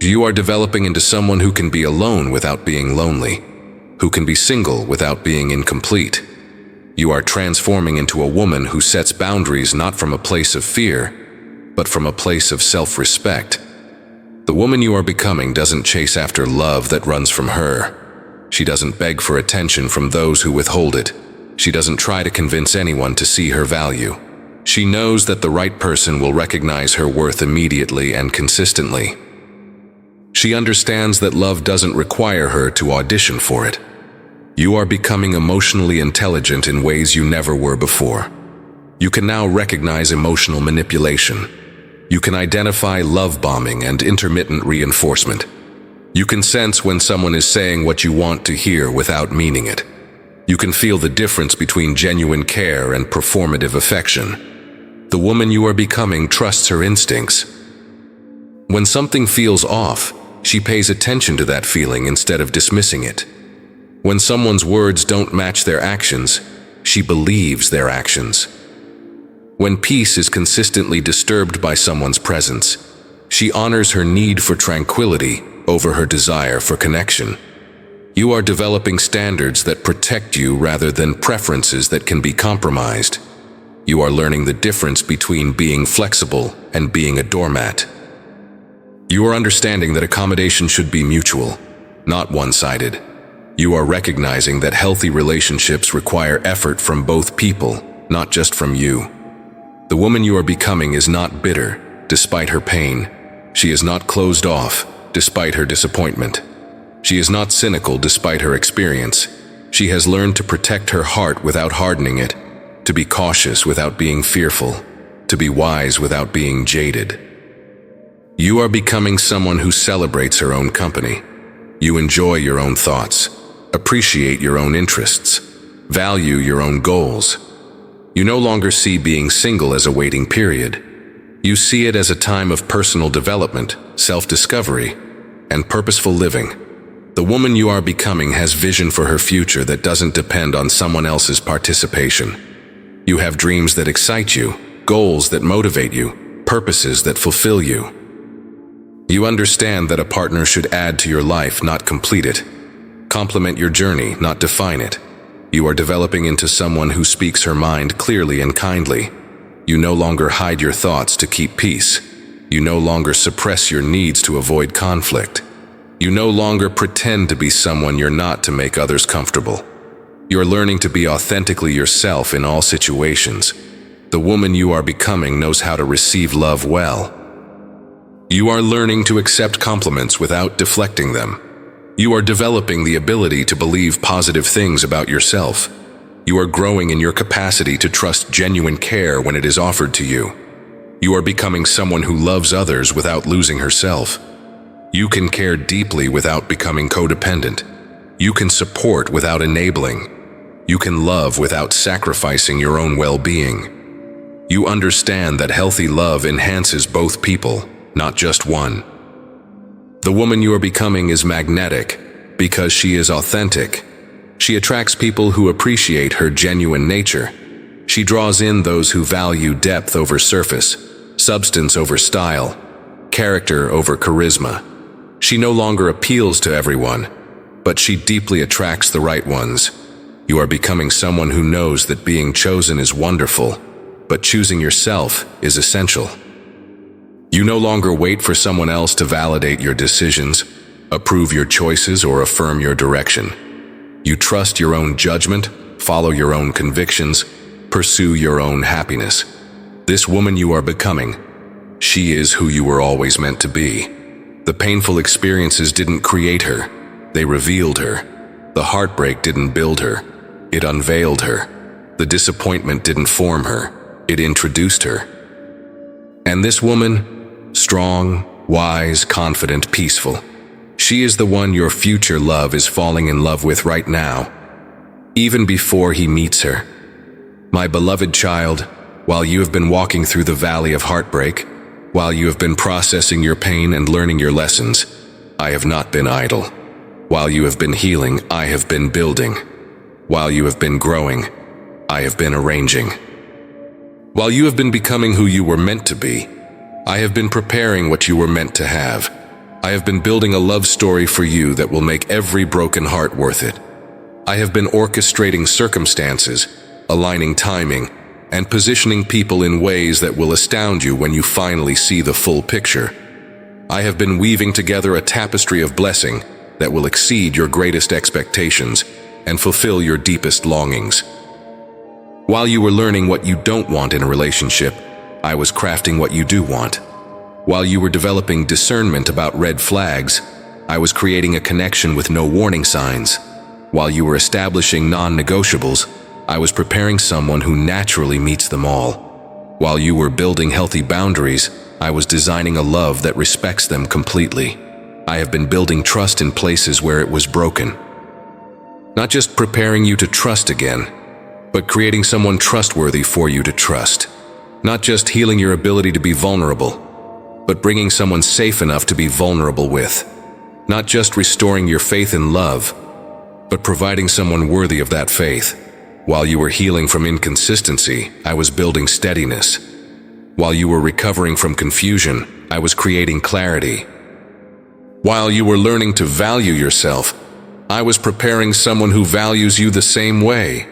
You are developing into someone who can be alone without being lonely, who can be single without being incomplete. You are transforming into a woman who sets boundaries not from a place of fear, but from a place of self-respect. The woman you are becoming doesn't chase after love that runs from her. She doesn't beg for attention from those who withhold it. She doesn't try to convince anyone to see her value. She knows that the right person will recognize her worth immediately and consistently. She understands that love doesn't require her to audition for it. You are becoming emotionally intelligent in ways you never were before. You can now recognize emotional manipulation. You can identify love bombing and intermittent reinforcement. You can sense when someone is saying what you want to hear without meaning it. You can feel the difference between genuine care and performative affection. The woman you are becoming trusts her instincts. When something feels off, she pays attention to that feeling instead of dismissing it. When someone's words don't match their actions, she believes their actions. When peace is consistently disturbed by someone's presence, she honors her need for tranquility over her desire for connection. You are developing standards that protect you rather than preferences that can be compromised. You are learning the difference between being flexible and being a doormat. You are understanding that accommodation should be mutual, not one-sided. You are recognizing that healthy relationships require effort from both people, not just from you. The woman you are becoming is not bitter, despite her pain. She is not closed off, despite her disappointment. She is not cynical despite her experience. She has learned to protect her heart without hardening it, to be cautious without being fearful, to be wise without being jaded. You are becoming someone who celebrates her own company. You enjoy your own thoughts, appreciate your own interests, value your own goals. You no longer see being single as a waiting period. You see it as a time of personal development, self-discovery, and purposeful living. The woman you are becoming has vision for her future that doesn't depend on someone else's participation. You have dreams that excite you, goals that motivate you, purposes that fulfill you. You understand that a partner should add to your life, not complete it. Complement your journey, not define it. You are developing into someone who speaks her mind clearly and kindly. You no longer hide your thoughts to keep peace. You no longer suppress your needs to avoid conflict. You no longer pretend to be someone you're not to make others comfortable. You're learning to be authentically yourself in all situations. The woman you are becoming knows how to receive love well. You are learning to accept compliments without deflecting them. You are developing the ability to believe positive things about yourself. You are growing in your capacity to trust genuine care when it is offered to you. You are becoming someone who loves others without losing herself. You can care deeply without becoming codependent. You can support without enabling. You can love without sacrificing your own well-being. You understand that healthy love enhances both people, not just one. The woman you are becoming is magnetic because she is authentic. She attracts people who appreciate her genuine nature. She draws in those who value depth over surface, substance over style, character over charisma. She no longer appeals to everyone, but she deeply attracts the right ones. You are becoming someone who knows that being chosen is wonderful, but choosing yourself is essential. You no longer wait for someone else to validate your decisions, approve your choices, or affirm your direction. You trust your own judgment, follow your own convictions, pursue your own happiness. This woman you are becoming She is who you were always meant to be. The painful experiences didn't create her, they revealed her. The heartbreak didn't build her, it unveiled her. The disappointment didn't form her, it introduced her. And this woman, strong, wise, confident, peaceful, she is the one your future love is falling in love with right now, even before he meets her. My beloved child, while you have been walking through the valley of heartbreak, while you have been processing your pain and learning your lessons, I have not been idle. While you have been healing, I have been building. While you have been growing, I have been arranging. While you have been becoming who you were meant to be, I have been preparing what you were meant to have. I have been building a love story for you that will make every broken heart worth it. I have been orchestrating circumstances, aligning timing, and positioning people in ways that will astound you when you finally see the full picture. I have been weaving together a tapestry of blessing that will exceed your greatest expectations and fulfill your deepest longings. While you were learning what you don't want in a relationship, I was crafting what you do want. While you were developing discernment about red flags, I was creating a connection with no warning signs. While you were establishing non-negotiables, I was preparing someone who naturally meets them all. While you were building healthy boundaries, I was designing a love that respects them completely. I have been building trust in places where it was broken. Not just preparing you to trust again, but creating someone trustworthy for you to trust. Not just healing your ability to be vulnerable, but bringing someone safe enough to be vulnerable with. Not just restoring your faith in love, but providing someone worthy of that faith. While you were healing from inconsistency, I was building steadiness. While you were recovering from confusion, I was creating clarity. While you were learning to value yourself, I was preparing someone who values you the same way.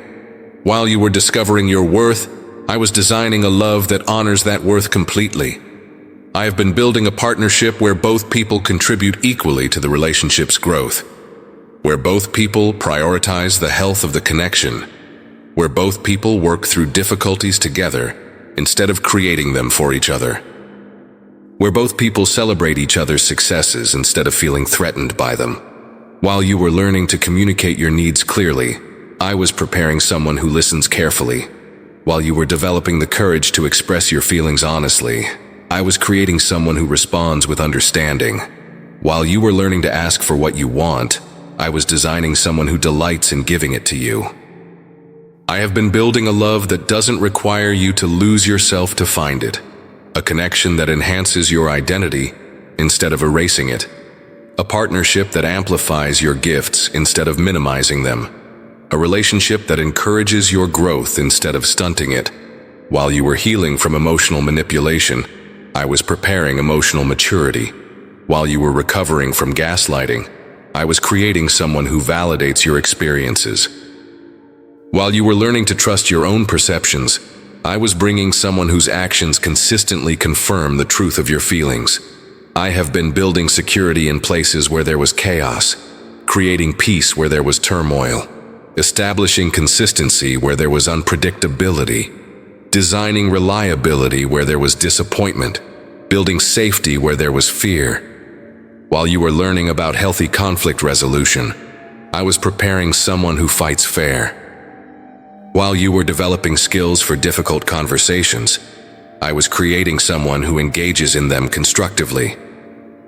While you were discovering your worth, I was designing a love that honors that worth completely. I have been building a partnership where both people contribute equally to the relationship's growth, where both people prioritize the health of the connection, where both people work through difficulties together instead of creating them for each other, where both people celebrate each other's successes instead of feeling threatened by them. While you were learning to communicate your needs clearly, I was preparing someone who listens carefully. While you were developing the courage to express your feelings honestly, I was creating someone who responds with understanding. While you were learning to ask for what you want, I was designing someone who delights in giving it to you. I have been building a love that doesn't require you to lose yourself to find it. A connection that enhances your identity instead of erasing it. A partnership that amplifies your gifts instead of minimizing them. A relationship that encourages your growth instead of stunting it. While you were healing from emotional manipulation, I was preparing emotional maturity. While you were recovering from gaslighting, I was creating someone who validates your experiences. While you were learning to trust your own perceptions, I was bringing someone whose actions consistently confirm the truth of your feelings. I have been building security in places where there was chaos, creating peace where there was turmoil, establishing consistency where there was unpredictability, designing reliability where there was disappointment, building safety where there was fear. While you were learning about healthy conflict resolution, I was preparing someone who fights fair. While you were developing skills for difficult conversations, I was creating someone who engages in them constructively.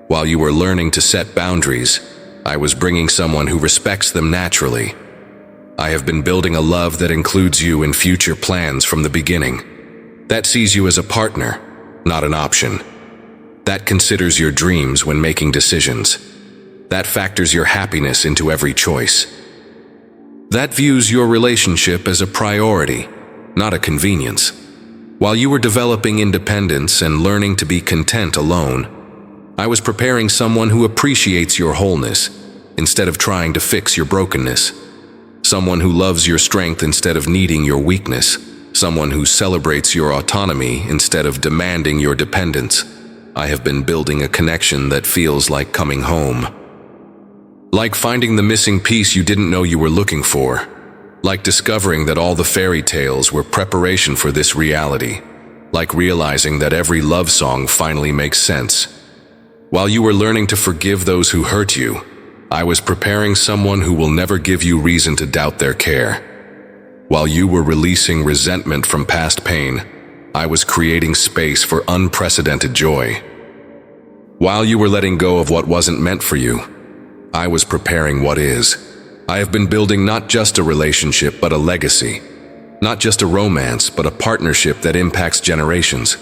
While you were learning to set boundaries, I was bringing someone who respects them naturally. I have been building a love that includes you in future plans from the beginning. That sees you as a partner, not an option. That considers your dreams when making decisions. That factors your happiness into every choice. That views your relationship as a priority, not a convenience. While you were developing independence and learning to be content alone, I was preparing someone who appreciates your wholeness instead of trying to fix your brokenness. Someone who loves your strength instead of needing your weakness. Someone who celebrates your autonomy instead of demanding your dependence. I have been building a connection that feels like coming home. Like finding the missing piece you didn't know you were looking for. Like discovering that all the fairy tales were preparation for this reality. like realizing that every love song finally makes sense. While you were learning to forgive those who hurt you, I was preparing someone who will never give you reason to doubt their care. While you were releasing resentment from past pain, I was creating space for unprecedented joy. While you were letting go of what wasn't meant for you, I was preparing what is. I have been building not just a relationship, but a legacy. Not just a romance, but a partnership that impacts generations.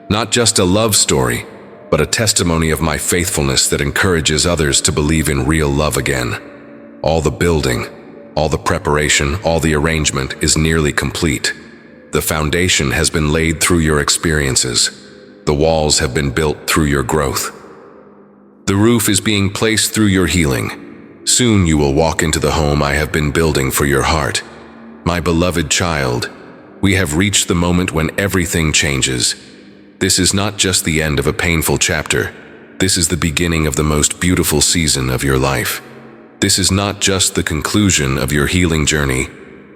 Not just a love story, but a testimony of my faithfulness that encourages others to believe in real love again. All the building, all the preparation, all the arrangement is nearly complete. The foundation has been laid through your experiences. The walls have been built through your growth. The roof is being placed through your healing. Soon you will walk into the home I have been building for your heart. My beloved child, we have reached the moment when everything changes. This is not just the end of a painful chapter. This is the beginning of the most beautiful season of your life. This is not just the conclusion of your healing journey.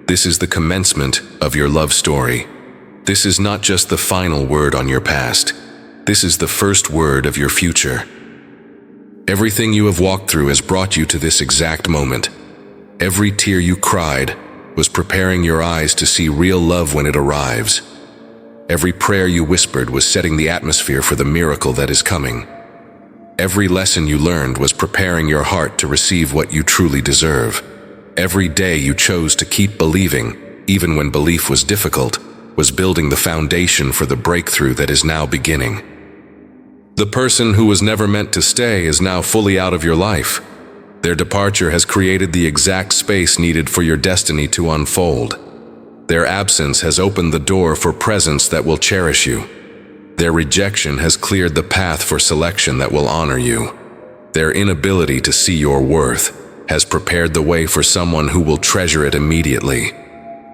This is the commencement of your love story. This is not just the final word on your past. This is the first word of your future. Everything you have walked through has brought you to this exact moment. Every tear you cried was preparing your eyes to see real love when it arrives. Every prayer you whispered was setting the atmosphere for the miracle that is coming. Every lesson you learned was preparing your heart to receive what you truly deserve. Every day you chose to keep believing, even when belief was difficult, was building the foundation for the breakthrough that is now beginning. The person who was never meant to stay is now fully out of your life. Their departure has created the exact space needed for your destiny to unfold. Their absence has opened the door for presence that will cherish you. Their rejection has cleared the path for selection that will honor you. Their inability to see your worth has prepared the way for someone who will treasure it immediately.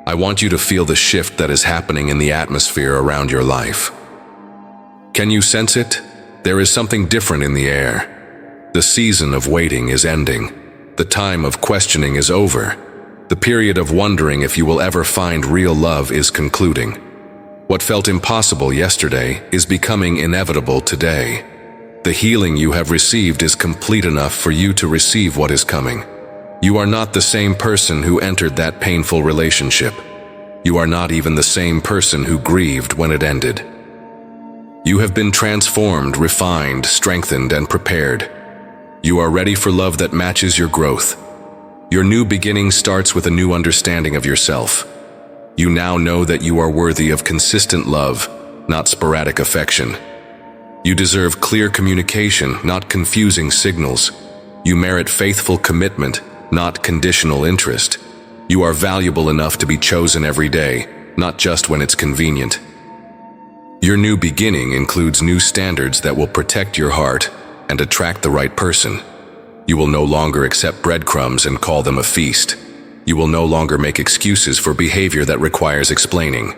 I want you to feel the shift that is happening in the atmosphere around your life. Can you sense it? There is something different in the air. The season of waiting is ending. The time of questioning is over. The period of wondering if you will ever find real love is concluding. What felt impossible yesterday is becoming inevitable today. The healing you have received is complete enough for you to receive what is coming. You are not the same person who entered that painful relationship. You are not even the same person who grieved when it ended. You have been transformed, refined, strengthened, and prepared. You are ready for love that matches your growth. Your new beginning starts with a new understanding of yourself. You now know that you are worthy of consistent love, not sporadic affection. You deserve clear communication, not confusing signals. You merit faithful commitment, not conditional interest. You are valuable enough to be chosen every day, not just when it's convenient. Your new beginning includes new standards that will protect your heart and attract the right person. You will no longer accept breadcrumbs and call them a feast. You will no longer make excuses for behavior that requires explaining.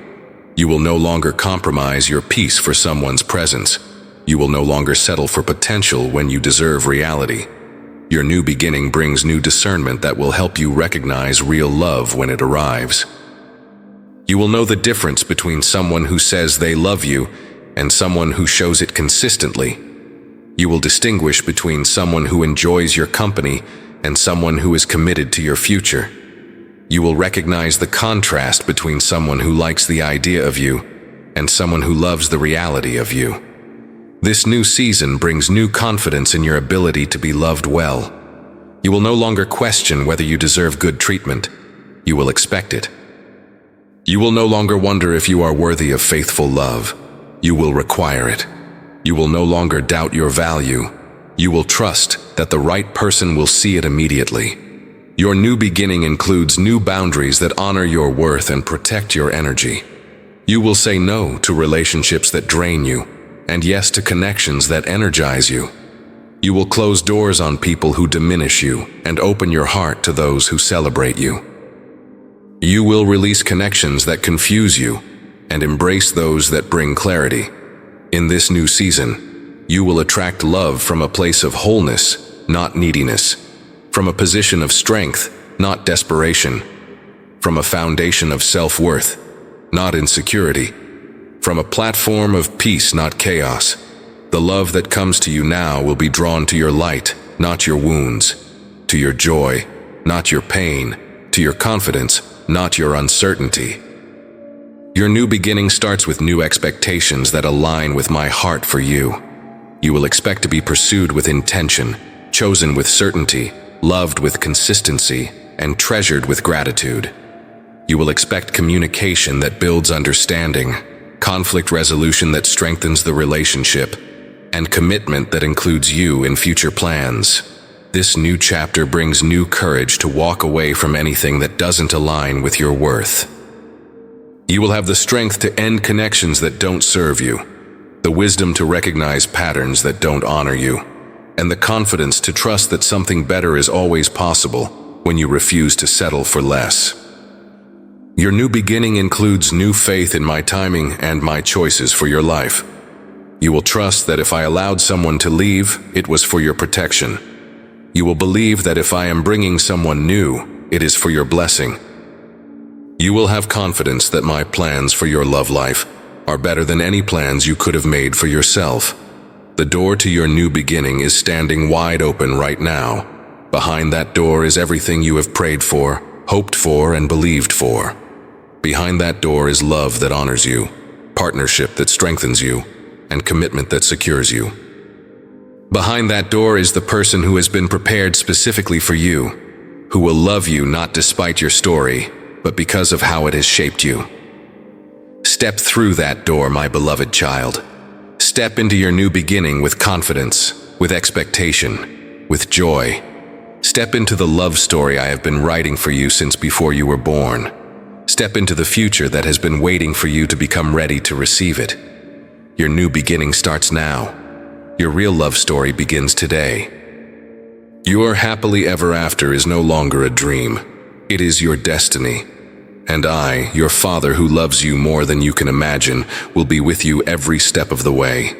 You will no longer compromise your peace for someone's presence. You will no longer settle for potential when you deserve reality. Your new beginning brings new discernment that will help you recognize real love when it arrives. You will know the difference between someone who says they love you and someone who shows it consistently. You will distinguish between someone who enjoys your company and someone who is committed to your future. You will recognize the contrast between someone who likes the idea of you and someone who loves the reality of you. This new season brings new confidence in your ability to be loved well. You will no longer question whether you deserve good treatment. You will expect it. You will no longer wonder if you are worthy of faithful love. You will require it. You will no longer doubt your value. You will trust that the right person will see it immediately. Your new beginning includes new boundaries that honor your worth and protect your energy. You will say no to relationships that drain you, and yes to connections that energize you. You will close doors on people who diminish you and open your heart to those who celebrate you. You will release connections that confuse you and embrace those that bring clarity. In this new season, you will attract love from a place of wholeness, not neediness, from a position of strength, not desperation, from a foundation of self-worth, not insecurity. from a platform of peace, not chaos. The love that comes to you now will be drawn to your light, not your wounds, to your joy, not your pain, to your confidence, not your uncertainty. Your new beginning starts with new expectations that align with my heart for you. You will expect to be pursued with intention, chosen with certainty, loved with consistency, and treasured with gratitude. You will expect communication that builds understanding, conflict resolution that strengthens the relationship, and commitment that includes you in future plans. This new chapter brings new courage to walk away from anything that doesn't align with your worth. You will have the strength to end connections that don't serve you, the wisdom to recognize patterns that don't honor you, and the confidence to trust that something better is always possible when you refuse to settle for less. Your new beginning includes new faith in my timing and my choices for your life. You will trust that if I allowed someone to leave, it was for your protection. You will believe that if I am bringing someone new, it is for your blessing. You will have confidence that my plans for your love life are better than any plans you could have made for yourself. The door to your new beginning is standing wide open right now. Behind that door is everything you have prayed for, hoped for, and believed for. Behind that door is love that honors you, partnership that strengthens you, and commitment that secures you. Behind that door is the person who has been prepared specifically for you, who will love you not despite your story, but because of how it has shaped you. Step through that door, my beloved child. Step into your new beginning with confidence, with expectation, with joy. Step into the love story I have been writing for you since before you were born. Step into the future that has been waiting for you to become ready to receive it. Your new beginning starts now. Your real love story begins today. Your happily ever after is no longer a dream. It is your destiny. And I, your Father who loves you more than you can imagine, will be with you every step of the way.